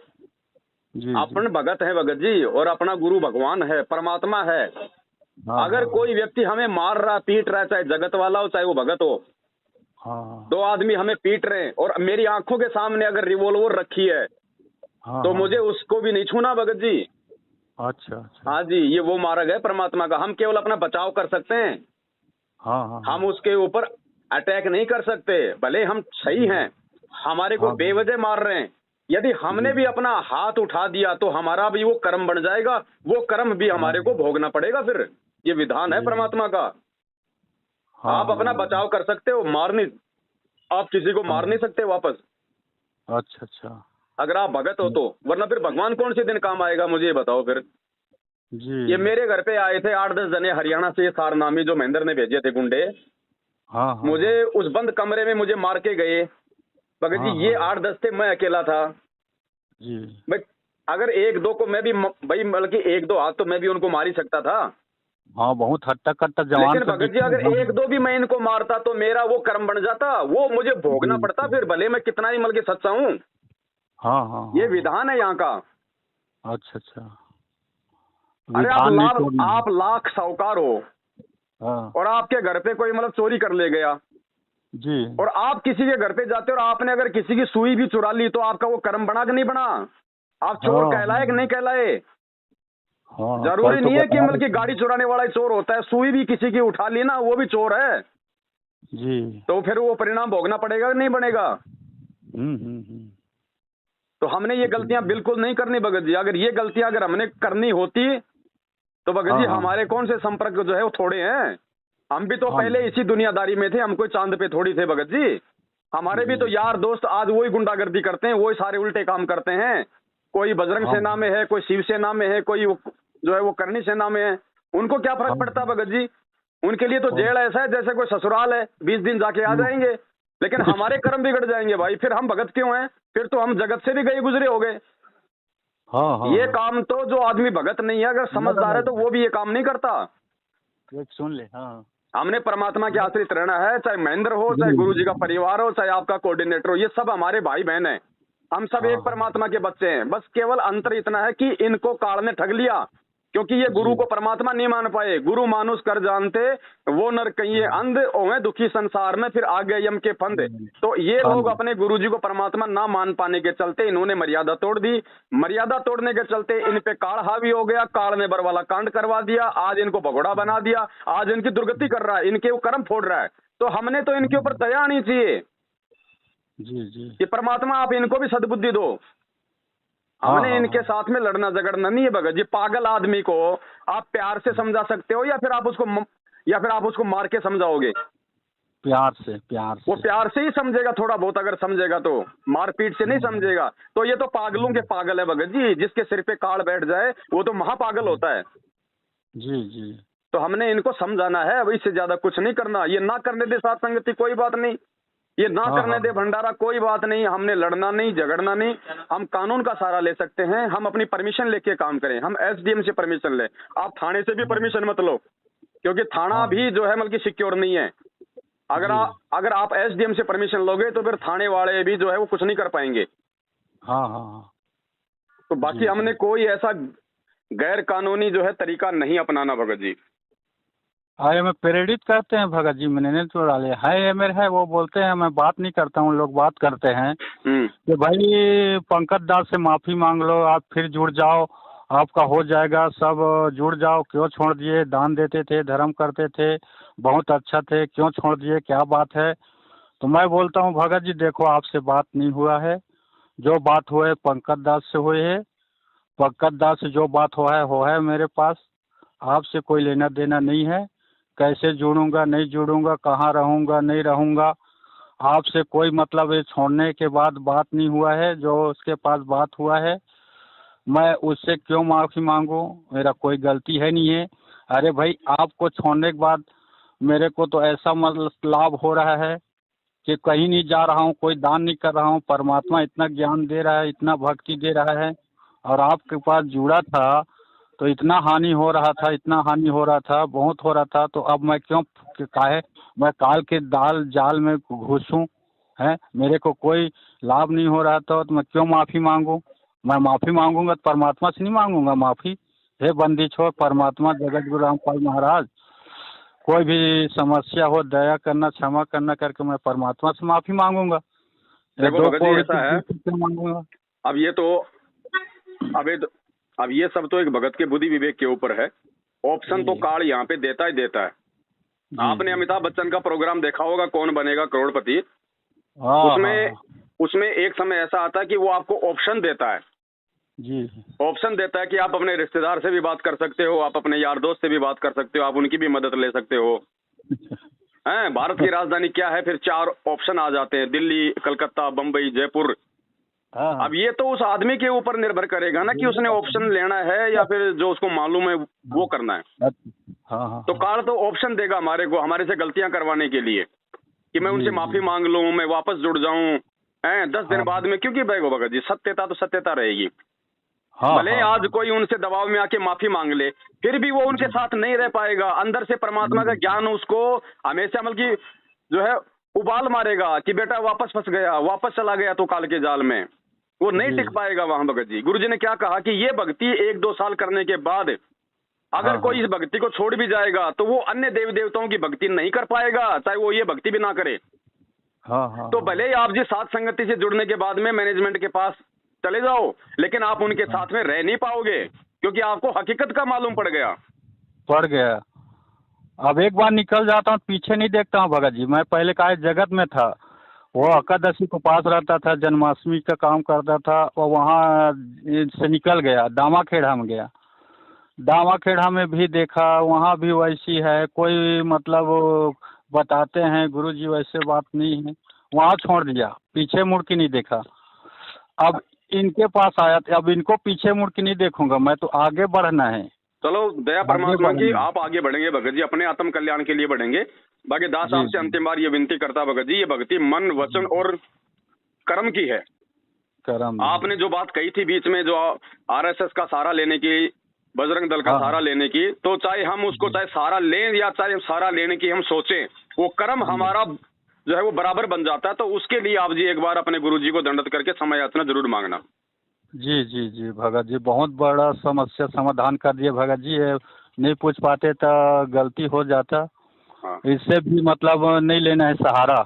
जी अपन भगत है भगत जी, और अपना गुरु भगवान है, परमात्मा है। हाँ अगर हाँ कोई व्यक्ति हमें मार रहा पीट रहा है, चाहे जगत वाला हो चाहे वो भगत हो, हाँ दो आदमी हमें पीट रहे हैं और मेरी आंखों के सामने अगर रिवॉल्वर रखी है हाँ तो हाँ। मुझे उसको भी नहीं छूना भगत जी। अच्छा अच्छा। हाँ जी, ये वो मार्ग है परमात्मा का। हम केवल अपना बचाव कर सकते हैं, हाँ हाँ हम उसके ऊपर अटैक नहीं कर सकते। भले हम सही हैं, हमारे को हाँ बेवजह मार रहे हैं, यदि हमने भी अपना हाथ उठा दिया तो हमारा भी वो कर्म बन जाएगा, वो कर्म भी हमारे को भोगना पड़ेगा फिर। ये विधान है जी। परमात्मा का। हाँ आप अपना हाँ। बचाव कर सकते हो, मार नहीं, आप किसी को मार नहीं सकते वापस, अच्छा अच्छा। अगर आप भगत हो तो। वरना फिर भगवान कौन से दिन काम आएगा मुझे ये बताओ फिर। जी। ये मेरे घर पे आए थे 8-10 जने हरियाणा से, सारनामी जो महेंद्र ने भेजे थे गुंडे, हाँ हाँ मुझे उस बंद कमरे में मुझे मार के गए भगत हाँ, जी। ये हाँ, 8-10 थे, मैं अकेला था जी। भाई। अगर एक दो को मैं भी भाई, बल्कि एक दो हाथ तो मैं भी उनको मार ही सकता था, हाँ बहुत हट्टा कट्टा जवान लेकिन तो भगत जी दिखते अगर हैं। एक दो भी मैं इनको मारता तो मेरा वो कर्म बन जाता, वो मुझे भोगना जी, पड़ता फिर, भले मैं कितना ही मल के सच्चा हूँ। हाँ हाँ ये हाँ। विधान है यहाँ का। अच्छा अच्छा। अरे विधान नहीं तोड़ना। आप लाख साहूकार हो हाँ और आपके घर पे कोई मतलब चोरी कर ले गया, जी। और आप किसी के घर पे जाते हो और आपने अगर किसी की सुई भी चुरा ली तो आपका वो कर्म बना कि नहीं बना? आप चोर हाँ कहलाए कि नहीं कहलाए? हाँ। कल जरूरी तो नहीं है कि बता मतलब कि गाड़ी चुराने वाला ही चोर होता है, सुई भी किसी की उठा ली ना वो भी चोर है, जी। तो फिर वो परिणाम भोगना पड़ेगा कि नहीं बनेगा? हम्म। तो हमने ये गलतियां बिल्कुल नहीं करनी भगत जी। अगर ये गलतियां अगर हमने करनी होती तो भगत जी हाँ, हाँ। हमारे कौन से संपर्क जो है वो थोड़े हैं। हम भी तो हाँ, पहले इसी दुनियादारी में थे, हम कोई चांद पे थोड़ी थे भगत जी। हमारे भी तो यार दोस्त आज वही गुंडागर्दी करते हैं, वही सारे उल्टे काम करते हैं। कोई बजरंग हाँ, सेना में है, कोई शिव सेना में है, कोई जो है वो करनी सेना में है। उनको क्या फर्क हाँ। पड़ता भगत जी? उनके लिए तो जेल ऐसा है जैसे कोई ससुराल है, 20 दिन जाके आ जाएंगे। लेकिन हमारे कर्म बिगड़ जाएंगे भाई, फिर हम भगत क्यों हैं? फिर तो हम जगत से भी गए गुजरे हो गए। हाँ हाँ। ये काम तो जो आदमी भगत नहीं है, अगर समझदार है तो वो भी ये काम नहीं करता। एक सुन ले। हाँ हमने परमात्मा के आश्रित रहना है, चाहे महेंद्र हो, चाहे गुरु जी का परिवार हो, चाहे आपका कोऑर्डिनेटर हो, ये सब हमारे भाई बहन हैं। हम सब एक परमात्मा के बच्चे हैं। बस केवल अंतर इतना है कि इनको काल ने ठग लिया, क्योंकि ये गुरु को परमात्मा नहीं मान पाए। गुरु मानुष कर जानते वो नर कहिए अंध, ओवे दुखी संसार में फिर आ गए यम के फंदे। तो ये लोग अपने गुरु जी को परमात्मा ना मान पाने के चलते इन्होंने मर्यादा तोड़ दी। मर्यादा तोड़ने के चलते इन पे काल हावी हो गया, काल ने बर वाला कांड करवा दिया, आज इनको भगोड़ा बना दिया, आज इनकी दुर्गति कर रहा है, इनके वो कर्म फोड़ रहा है। तो हमने तो इनके ऊपर दया आनी चाहिए जी जी। कि परमात्मा आप इनको भी सद्बुद्धि दो। हमने इनके साथ में लड़ना झगड़ना नहीं है भगत जी। पागल आदमी को आप प्यार से समझा सकते हो या फिर आप उसको या फिर आप उसको मार के समझाओगे? प्यार से, प्यार वो से। प्यार से ही समझेगा, थोड़ा बहुत अगर समझेगा तो, मारपीट से नहीं समझेगा। तो ये तो पागलों के पागल है भगत जी, जिसके सिर पे काड़ बैठ जाए वो तो महापागल होता है। जी जी। तो हमने इनको समझाना है, अब इससे ज्यादा कुछ नहीं करना। ये ना करने दे साथ संगति कोई बात नहीं, ये ना हाँ करने हाँ। दे भंडारा कोई बात नहीं, हमने लड़ना नहीं, झगड़ना नहीं। हम कानून का सहारा ले सकते हैं, हम अपनी परमिशन लेके काम करें, हम एसडीएम से परमिशन ले। आप थाने से भी परमिशन मत लो, क्योंकि थाना हाँ भी जो है मतलब सिक्योर नहीं है। जी। अगर आप एसडीएम से परमिशन लोगे तो फिर थाने वाले भी जो है वो कुछ नहीं कर पाएंगे। हाँ हाँ हाँ। तो बाकी जी हमने जी। कोई ऐसा गैर कानूनी जो है तरीका नहीं अपनाना भगत जी। अरे में प्रेरित करते हैं भगत जी, मैंने तो डाले है एमएल है, वो बोलते हैं मैं बात नहीं करता हूँ, लोग बात करते हैं कि भाई पंकज दास से माफी मांग लो, आप फिर जुड़ जाओ, आपका हो जाएगा सब, जुड़ जाओ, क्यों छोड़ दिए, दान देते थे, धर्म करते थे, बहुत अच्छा थे, क्यों छोड़ दिए, क्या बात है। तो मैं बोलता हूँ भगत जी देखो, आपसे बात नहीं हुआ है, जो बात हुए पंकज दास से हुई है, पंकज दास से जो बात हो है मेरे पास, आपसे कोई लेना देना नहीं है। कैसे जुड़ूंगा नहीं जुड़ूंगा, कहाँ रहूंगा नहीं रहूंगा, आपसे कोई मतलब ये छोड़ने के बाद बात नहीं हुआ है। जो उसके पास बात हुआ है, मैं उससे क्यों माफ़ी मांगूं, मेरा कोई गलती है नहीं है। अरे भाई आपको छोड़ने के बाद मेरे को तो ऐसा मतलब लाभ हो रहा है कि कहीं नहीं जा रहा हूँ, कोई दान नहीं कर रहा हूँ, परमात्मा इतना ज्ञान दे रहा है, इतना भक्ति दे रहा है, और आपके पास जुड़ा था तो इतना हानि हो रहा था, इतना हानि हो रहा था, बहुत हो रहा था। तो अब मैं क्यों काहे मैं काल के दाल जाल में घुसूं, है मेरे को कोई लाभ नहीं हो रहा था, तो मैं क्यों माफ़ी मांगूं। मैं माफ़ी मांगूंगा तो परमात्मा से नहीं मांगूंगा माफ़ी। हे बंदी छोड़ परमात्मा जगत गुरु रामपाल महाराज, कोई भी समस्या हो दया करना क्षमा करना करके मैं परमात्मा से माफ़ी मांगूंगा, ये देखो दो भगत जी पौड़ी ऐसा है, से मांगूंगा। अब ये तो अब ये सब तो एक भगत के बुद्धि विवेक के ऊपर है। ऑप्शन तो जी काल यहाँ पे देता ही देता है। जी आपने जी। अमिताभ बच्चन का प्रोग्राम देखा होगा, कौन बनेगा करोड़पति। हाँ हाँ उसमें हाँ। उसमें एक समय ऐसा आता है कि वो आपको ऑप्शन देता है। जी ऑप्शन देता है कि आप अपने रिश्तेदार से भी बात कर सकते हो, आप अपने यार दोस्त से भी बात कर सकते हो, आप उनकी भी मदद ले सकते हो। हैं, भारत की राजधानी क्या है, फिर 4 ऑप्शन आ जाते हैं, दिल्ली, कलकत्ता, बम्बई, जयपुर। हाँ हाँ। अब ये तो उस आदमी के ऊपर निर्भर करेगा ना कि उसने ऑप्शन लेना है या फिर जो उसको मालूम है वो करना है। हाँ हाँ तो हाँ। कार्ड तो ऑप्शन देगा हमारे को, हमारे से गलतियां करवाने के लिए, कि मैं जी उनसे जी। माफी मांग लूं, मैं वापस जुड़ जाऊं, 10 दिन हाँ बाद में। क्योंकि भाई भगत जी सत्यता तो सत्यता रहेगी। हाँ भले हाँ आज हाँ। कोई उनसे दबाव में आके माफी मांग ले, फिर भी वो उनके जी साथ नहीं रह पाएगा। अंदर से परमात्मा का ज्ञान उसको हमेशा मतलब कि जो है उबाल मारेगा कि बेटा वापस फंस गया, वापस चला गया तो काल के जाल में, वो नहीं जी। टिक पाएगा वहां। भगत जी, गुरु जी ने क्या कहा कि ये भक्ति 1-2 साल करने के बाद अगर हाँ कोई हाँ इस भक्ति को छोड़ भी जाएगा तो वो अन्य देवी देवताओं की भक्ति नहीं कर पाएगा, चाहे वो ये भक्ति भी ना करे। हाँ हाँ तो हाँ। भले ही आप जिस साथ संगति से जुड़ने के बाद में मैनेजमेंट के पास चले जाओ, लेकिन आप उनके हाँ। साथ में रह नहीं पाओगे, क्योंकि आपको हकीकत का मालूम पड़ गया। पड़ गया। अब एक बार निकल जाता हूँ पीछे नहीं देखता हूँ भगत जी। मैं पहले का जगत में था, वो एकादशी को पास रहता था, जन्माष्टमी का काम करता था, और वहाँ से निकल गया, दामाखेड़ा में गया। दामाखेड़ा में भी देखा, वहाँ भी वैसी है, कोई मतलब बताते हैं गुरु जी वैसे बात नहीं है, वहाँ छोड़ दिया, पीछे मुड़ के नहीं देखा। अब इनके पास आया था, अब इनको पीछे मुड़ के नहीं देखूंगा, मैं तो आगे बढ़ना है, चलो दया आगे परमात्मा की, बढ़ना है। आप आगे बढ़ेंगे भगत जी, अपने आत्म कल्याण के लिए बढ़ेंगे। बाकी दास जी आपसे जी। अंतिम बार ये विनती करता भगत जी, ये भक्ति मन वचन और कर्म की है। करम जी। आपने जो बात कही थी बीच में, जो आरएसएस का सहारा लेने की, बजरंग दल का हाँ सहारा हाँ। लेने की, तो चाहे हम उसको जी चाहे सहारा लें या चाहे सहारा लेने की हम सोचें, वो कर्म जी हमारा जो है वो बराबर बन जाता है। तो उसके लिए आप जी एक बार अपने गुरु जी को दंडवत करके समय याचना जरूर मांगना। जी जी जी। भगत जी बहुत बड़ा समस्या समाधान कर दिए भगत जी, ये नहीं पूछ पाते तो गलती हो जाता। हाँ इससे भी मतलब नहीं लेना है सहारा,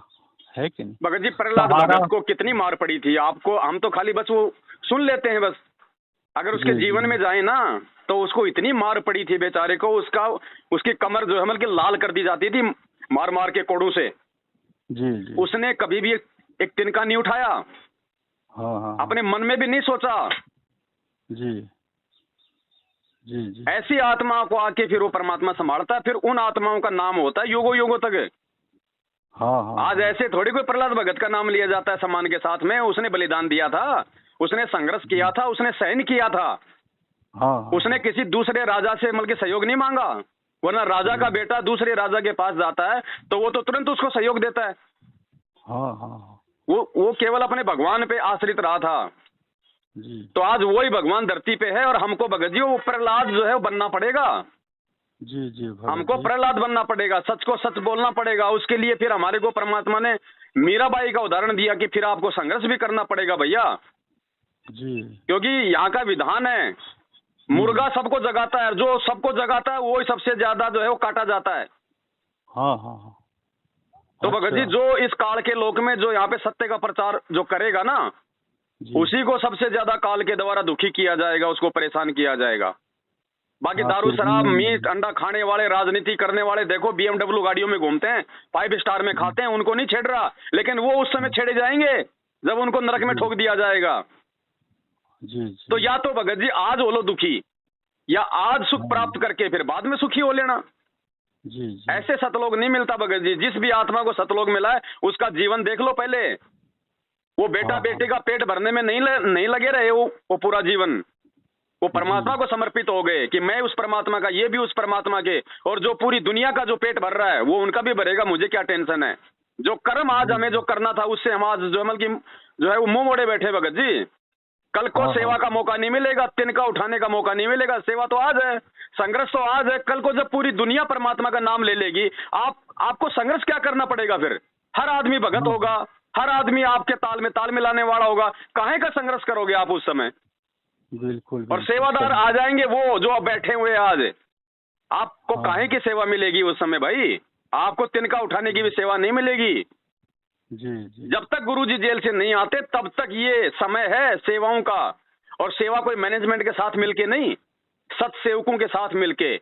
है कि नहीं। भगत जी, प्रहलाद सहारा। भगत को कितनी मार पड़ी थी आपको, हम तो खाली बस वो सुन लेते हैं बस। अगर उसके जी जीवन में जी जाए ना तो उसको इतनी मार पड़ी थी बेचारे को, उसकी कमर जो है मतलब कि लाल कर दी जाती थी मार मार के कोड़ों से। जी जी। उसने कभी भी एक तिनका नहीं उठाया, हाँ हाँ हाँ। अपने मन में भी नहीं सोचा। जी जी जी। ऐसी आत्माओं को आके फिर वो परमात्मा संभालता है, फिर उन आत्माओं का नाम होता है युगों युगों तक। हाँ हाँ आज हाँ ऐसे थोड़ी कोई प्रहलाद भगत का नाम लिया जाता है सम्मान के साथ में। उसने बलिदान दिया था, उसने संघर्ष किया था, उसने सहन किया था, हाँ हाँ उसने किसी दूसरे राजा से मतलब कि सहयोग नहीं मांगा। वरना राजा का बेटा दूसरे राजा के पास जाता है तो वो तो तुरंत उसको सहयोग देता है। हाँ हाँ। वो केवल अपने भगवान पे आश्रित रहा था। जी तो आज वही भगवान धरती पे है और हमको भगत जी वो प्रहलाद जो है वो बनना पड़ेगा। जी जी भगत हमको जी। प्रहलाद बनना पड़ेगा, सच को सच बोलना पड़ेगा। उसके लिए फिर हमारे को परमात्मा ने मीराबाई का उदाहरण दिया कि फिर आपको संघर्ष भी करना पड़ेगा भैया, जी। क्योंकि यहाँ का विधान है मुर्गा सबको जगाता है, जो सबको जगाता है वो ही सबसे ज्यादा जो है वो काटा जाता है। हाँ हाँ हाँ। तो भगत जी अच्छा। जो इस काल के लोक में जो यहाँ पे सत्य का प्रचार जो करेगा ना, जी। उसी को सबसे ज्यादा काल के द्वारा दुखी किया जाएगा, उसको परेशान किया जाएगा। बाकी हाँ दारू फिर शराब भी। मीट अंडा खाने वाले राजनीति करने वाले देखो BMW गाड़ियों में घूमते हैं, 5 स्टार में खाते हैं, उनको नहीं छेड़ रहा, लेकिन वो उस समय छेड़े जाएंगे जब उनको नरक में जी ठोक दिया जाएगा। जी तो जी। या तो भगत जी आज हो लो दुखी, या आज सुख हाँ, प्राप्त करके फिर बाद में सुखी हो लेना। जी जी। ऐसे सतलोक नहीं मिलता भगत जी। जिस भी आत्मा को सतलोक मिला है उसका जीवन देख लो पहले। वो बेटा हाँ बेटी हाँ। का पेट भरने में नहीं लगे रहे वो पूरा जीवन वो परमात्मा जी। को समर्पित हो गए कि मैं उस परमात्मा का, ये भी उस परमात्मा के, और जो पूरी दुनिया का जो पेट भर रहा है वो उनका भी भरेगा, मुझे क्या टेंशन है। जो कर्म आज जी हमें जो जी। करना था उससे हम आज जो है मतलब कि जो है वो मुंह मोड़े बैठे भगत जी। कल को हाँ हाँ सेवा का मौका नहीं मिलेगा, तिनका उठाने का मौका नहीं मिलेगा। सेवा तो आज है, संघर्ष तो आज है। कल को जब पूरी दुनिया परमात्मा का नाम ले लेगी, आपको संघर्ष क्या करना पड़ेगा फिर। हर आदमी भगत हाँ। होगा, हर आदमी आपके ताल में ताल मिलाने वाला होगा, काहे का संघर्ष करोगे आप उस समय। बिल्कुल और बिल्कुल सेवादार सही। आ जाएंगे वो जो अब बैठे हुए हैं आज, आपको हाँ काहे की सेवा मिलेगी उस समय भाई। आपको तिनका उठाने की भी सेवा नहीं मिलेगी। जी जी। जब तक गुरुजी जेल से नहीं आते तब तक ये समय है सेवाओं का। और सेवा कोई मैनेजमेंट के साथ मिलके नहीं, सत्सेवकों के साथ मिलके।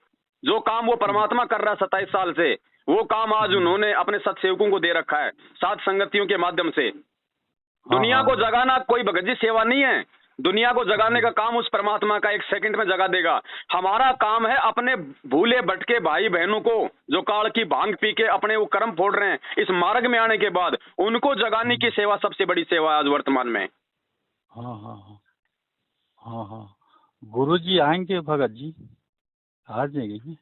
जो काम वो परमात्मा कर रहा है 27 साल से, वो काम आज उन्होंने अपने सत्सेवकों को दे रखा है, सात संगतियों के माध्यम से। हाँ दुनिया हाँ को जगाना कोई भगत जी सेवा नहीं है। दुनिया को जगाने का काम उस परमात्मा का 1 सेकंड में जगा देगा। हमारा काम है अपने भूले भटके भाई बहनों को, जो काल की भांग पी के अपने वो कर्म फोड़ रहे हैं, इस मार्ग में आने के बाद उनको जगाने की सेवा सबसे बड़ी सेवा है आज वर्तमान में। हाँ हाँ हाँ हाँ हाँ। गुरुजी आएंगे भगत जी, आ जाएंगे।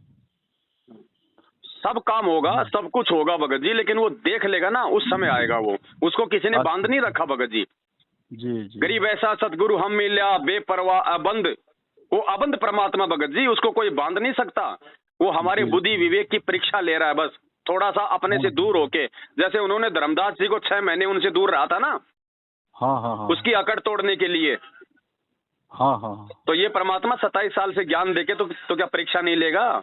सब काम होगा, सब कुछ होगा भगत जी, लेकिन वो देख लेगा ना, उस समय आएगा वो। उसको किसी ने बांध नहीं रखा भगत जी। जी जी। गरीब ऐसा सतगुरु हम मिल्या बेपरवाह अबंध, वो अबंध परमात्मा भगत जी, उसको कोई बांध नहीं सकता। वो हमारे जी। बुद्धि विवेक की परीक्षा ले रहा है बस, थोड़ा सा अपने से दूर होके। जैसे उन्होंने धर्मदास जी को 6 महीने उनसे दूर रहा था ना, हाँ हाँ हाँ। उसकी अकड़ तोड़ने के लिए। हाँ हाँ हाँ। तो ये परमात्मा 27 साल से ज्ञान देके तो क्या परीक्षा नहीं लेगा।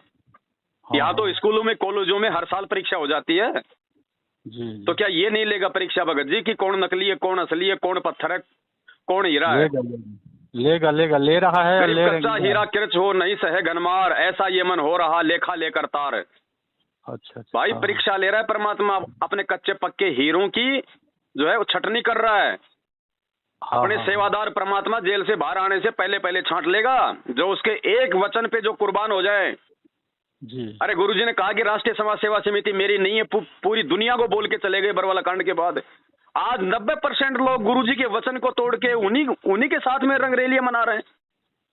यहाँ तो हाँ। स्कूलों में कॉलेजों में हर साल परीक्षा हो जाती है। जी तो क्या ये नहीं लेगा परीक्षा भगत जी कि कौन नकली है, कौन असली है, कौन पत्थर है, कौन हीरा है। लेगा लेगा लेगा ले रहा है। गरीब ले कच्चा हीरा किरच हो नहीं सहे घनमार, ऐसा ये मन हो रहा लेखा लेकर तार। अच्छा अच्छा। भाई परीक्षा ले रहा है परमात्मा अपने कच्चे पक्के हीरों की, जो है वो छटनी कर रहा है। हाँ अपने हाँ सेवादार परमात्मा जेल से बाहर आने से पहले पहले छांट लेगा, जो उसके एक वचन पे जो कुर्बान हो जाए। जी। अरे गुरुजी ने कहा कि राष्ट्रीय समाज सेवा समिति मेरी नहीं है, पूरी दुनिया को बोल के चले गए बरवाला कांड के बाद। आज 90% लोग गुरुजी के वचन को तोड़ के उन्हीं के साथ में रंगरेलियां मना रहे हैं,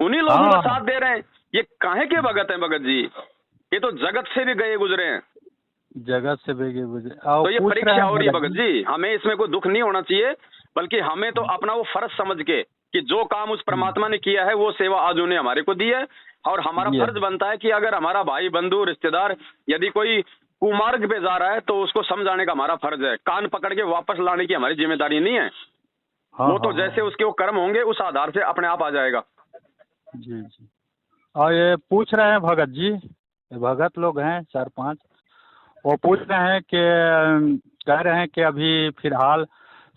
उन्हीं लोगों का साथ दे रहे हैं। ये काहे के भगत हैं भगत जी, ये तो जगत से भी गए गुजरे हैं। जगत से बेगे गुजरे। तो ये परीक्षा हो रही है भगत जी, हमें इसमें कोई दुख नहीं होना चाहिए, बल्कि हमें तो अपना वो फर्ज समझ के कि जो काम उस परमात्मा ने किया है वो सेवा आज उन्हें हमारे को दी है। और हमारा फर्ज बनता है कि अगर हमारा भाई बंधु रिश्तेदार यदि कोई कुमार्ग पे जा रहा है तो उसको समझाने का हमारा फर्ज है, कान पकड़ के वापस लाने की हमारी जिम्मेदारी नहीं है। हाँ, वो तो जैसे उसके वो कर्म होंगे उस आधार से अपने आप आ जाएगा। जी जी। और ये पूछ रहे हैं भगत जी, ये भगत लोग हैं 4-5, वो पूछ रहे हैं कि कह रहे हैं कि अभी फिलहाल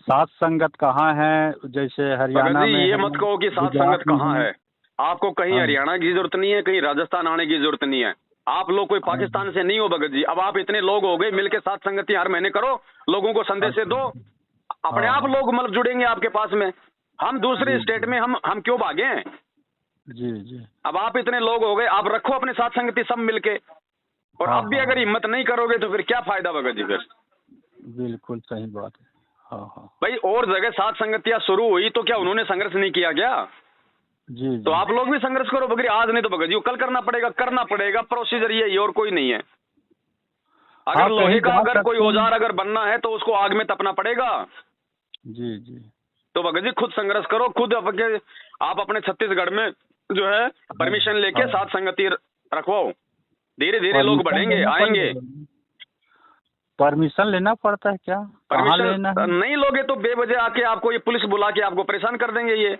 सात संगत कहाँ है, जैसे हरियाणा में ये मत कहो कि सात संगत कहाँ है। आपको कहीं हरियाणा की जरूरत नहीं है, कहीं राजस्थान आने की जरूरत नहीं है। आप लोग कोई पाकिस्तान से नहीं हो भगत जी। अब आप इतने लोग हो गए, मिलके सात संगति हर महीने करो, लोगों को संदेश दो, अपने आप लोग मतलब जुड़ेंगे आपके पास में। हम दूसरे स्टेट में हम क्यों भागे हैं। जी जी। अब आप इतने लोग हो गए, आप रखो अपने साथ संगति सब मिलके, और हाँ अब भी हाँ, अगर हिम्मत नहीं करोगे तो फिर क्या फायदा भगत जी फिर। बिल्कुल सही बात है। हाँ हाँ। भाई और जगह सात संगतियां शुरू हुई तो क्या उन्होंने संघर्ष नहीं किया क्या? जी तो जी। आप लोग भी संघर्ष करो बगरी, आज नहीं तो भगत जी कल करना पड़ेगा, प्रोसीजर यही और कोई नहीं है। अगर हाँ, लोहे कहीं का जा अगर कोई सकते हैं। औजार अगर बनना है तो उसको आग में तपना पड़ेगा। जी जी। तो भगत जी खुद संघर्ष करो, खुद आप अपने छत्तीसगढ़ में जो है हाँ परमिशन लेके हाँ, साथ संगति रखवाओ, धीरे धीरे लोग परमिशन बढ़ेंगे लेना आएंगे। पड़ेगा। परमिशन लेना पड़ता है क्या? कहाँ लेना परमिशन है? नहीं लोगे तो बेवजह आके आपको ये पुलिस बुला के आपको परेशान कर देंगे। ये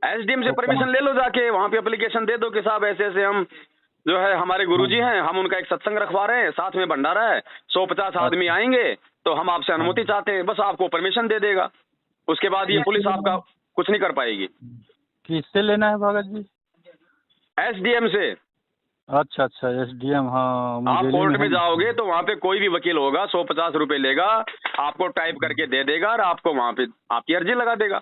एसडीएम से तो परमिशन ले लो, जाके वहां पे एप्लीकेशन दे दो कि साहब ऐसे ऐसे हम जो है हमारे गुरुजी हाँ, हैं, हम उनका एक सत्संग रखवा रहे हैं, साथ में भंडारा है, 150 आदमी अच्छा। आएंगे, तो हम आपसे हाँ, अनुमति चाहते हैं। बस आपको परमिशन दे देगा, उसके बाद ये किससे पुलिस लेना आपका है? कुछ नहीं कर पाएगी। किससे लेना है भगत जी? एसडीएम से। अच्छा अच्छा, एसडीएम, हाँ आप मुंगेली में कोर्ट है में ना? जाओगे तो वहां पे कोई भी वकील होगा, 150 रुपए लेगा, आपको टाइप करके दे देगा और आपको वहां पे आपकी अर्जी लगा देगा।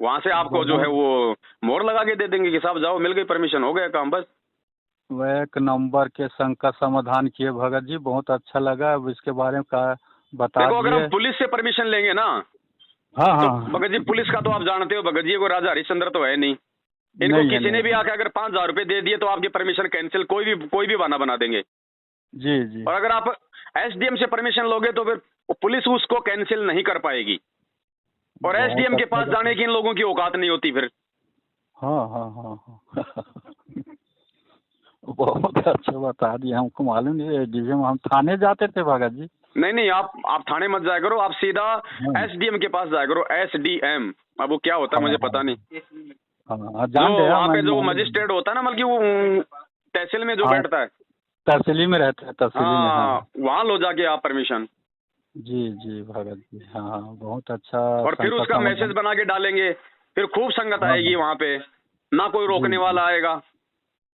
वहां से आपको जो है बहुत। वो मोहर लगा के दे देंगे कि साहब जाओ, मिल गई परमिशन, हो गया काम बस। वह एक नंबर के संकट समाधान किए भगत जी, बहुत अच्छा लगा। अब इसके बारे में का बता देखो अगर हम दिए। पुलिस से परमिशन लेंगे ना हाँ तो हाँ। भगत जी पुलिस का तो आप जानते हो भगत जी, को राजा हरिश्चंद्र तो है नहीं। इनको नहीं है, किसी ने नहीं भी है। आके अगर 5,000 रुपए दे दिए तो आपकी परमिशन कैंसिल, कोई भी बहाना बना देंगे। जी जी। और अगर आप एसडीएम से परमिशन लोगे तो फिर पुलिस उसको कैंसिल नहीं कर पाएगी, और बहुत एसडीएम के अच्छा पास बता। जाने की इन लोगों की औकात नहीं होती फिर। हाँ हाँ हाँ हाँ। बहुत अच्छा बता दिया, हमको मालूम नहीं है। डीएम हम थाने जाते थे भगत जी। नहीं नहीं, आप थाने मत जाया करो, आप सीधा हाँ एसडीएम के पास जाया करो, एसडीएम। अब वो क्या होता है हाँ मुझे हाँ पता नहीं। हाँ, जो जान रहे हैं, वहाँ मैं पे जो मालूम है। मजिस्ट्रेट होता है ना, बल्कि वो तहसील में जो हाँ, बैठता है, तहसीली में रहते हैं, तहसीली में, हाँ। हाँ वहाँ लो जाके आप परमिशन। जी जी भगत जी, हाँ हाँ, बहुत अच्छा और फिर संकट उसका मैसेज समाधान। बना के डालेंगे, फिर खूब संगत हाँ आएगी हाँ, वहाँ पे, ना कोई जी रोकने जी वाला आएगा।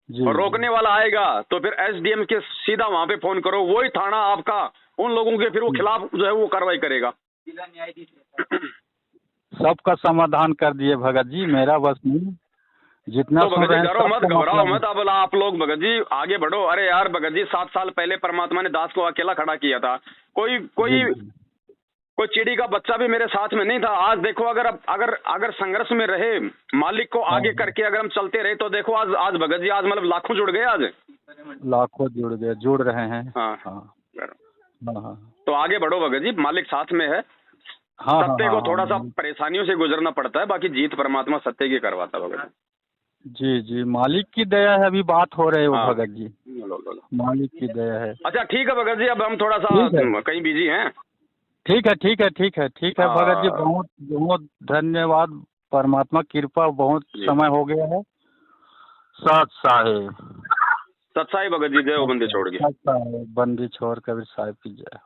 जी और जी। रोकने वाला आएगा तो फिर एसडीएम के सीधा वहाँ पे फोन करो, वही थाना आपका उन लोगों के फिर वो खिलाफ जो है वो कार्रवाई करेगा। सबका समाधान कर दिए भगत जी, मेरा बस नहीं, जितना तो सुन भगत जी रहे हैं डरो मत, सबका घबराओ मतलब। मत, अब आप लोग भगत जी आगे बढ़ो। अरे यार भगत जी 7 साल पहले परमात्मा ने दास को अकेला खड़ा किया था, कोई जी कोई जी। कोई चिड़ी का बच्चा भी मेरे साथ में नहीं था। आज देखो अगर अगर संघर्ष में रहे, मालिक को हाँ आगे करके अगर हम चलते रहे तो देखो आज आज भगत जी आज मतलब लाखों जुड़ गए आज। लाखों जुड़ गए, जुड़ रहे हैं। हाँ हाँ हाँ हाँ तो आगे बढ़ो भगत जी, मालिक साथ में है। हाँ हाँ सत्य हाँ को हाँ, थोड़ा सा परेशानियों से गुजरना पड़ता है, बाकी जीत परमात्मा सत्य की करवाता है भगत जी जी, मालिक की दया है। अभी बात हो रही है वो हाँ भगत जी, लो, लो, लो। मालिक की दया है। अच्छा ठीक है भगत जी, अब हम थोड़ा सा ठीक है, कहीं बिजी हैं। ठीक है, ठीक है, ठीक है, ठीक है भगत जी, हाँ बहुत बहुत धन्यवाद। परमात्मा कृपा, बहुत जी, समय हो गया है। सत साहेब, सत्साई भगत जी, जय हो बंदी छोड़ के। सत साहेब, बंदी छोड़ कबीर साहिब की जय।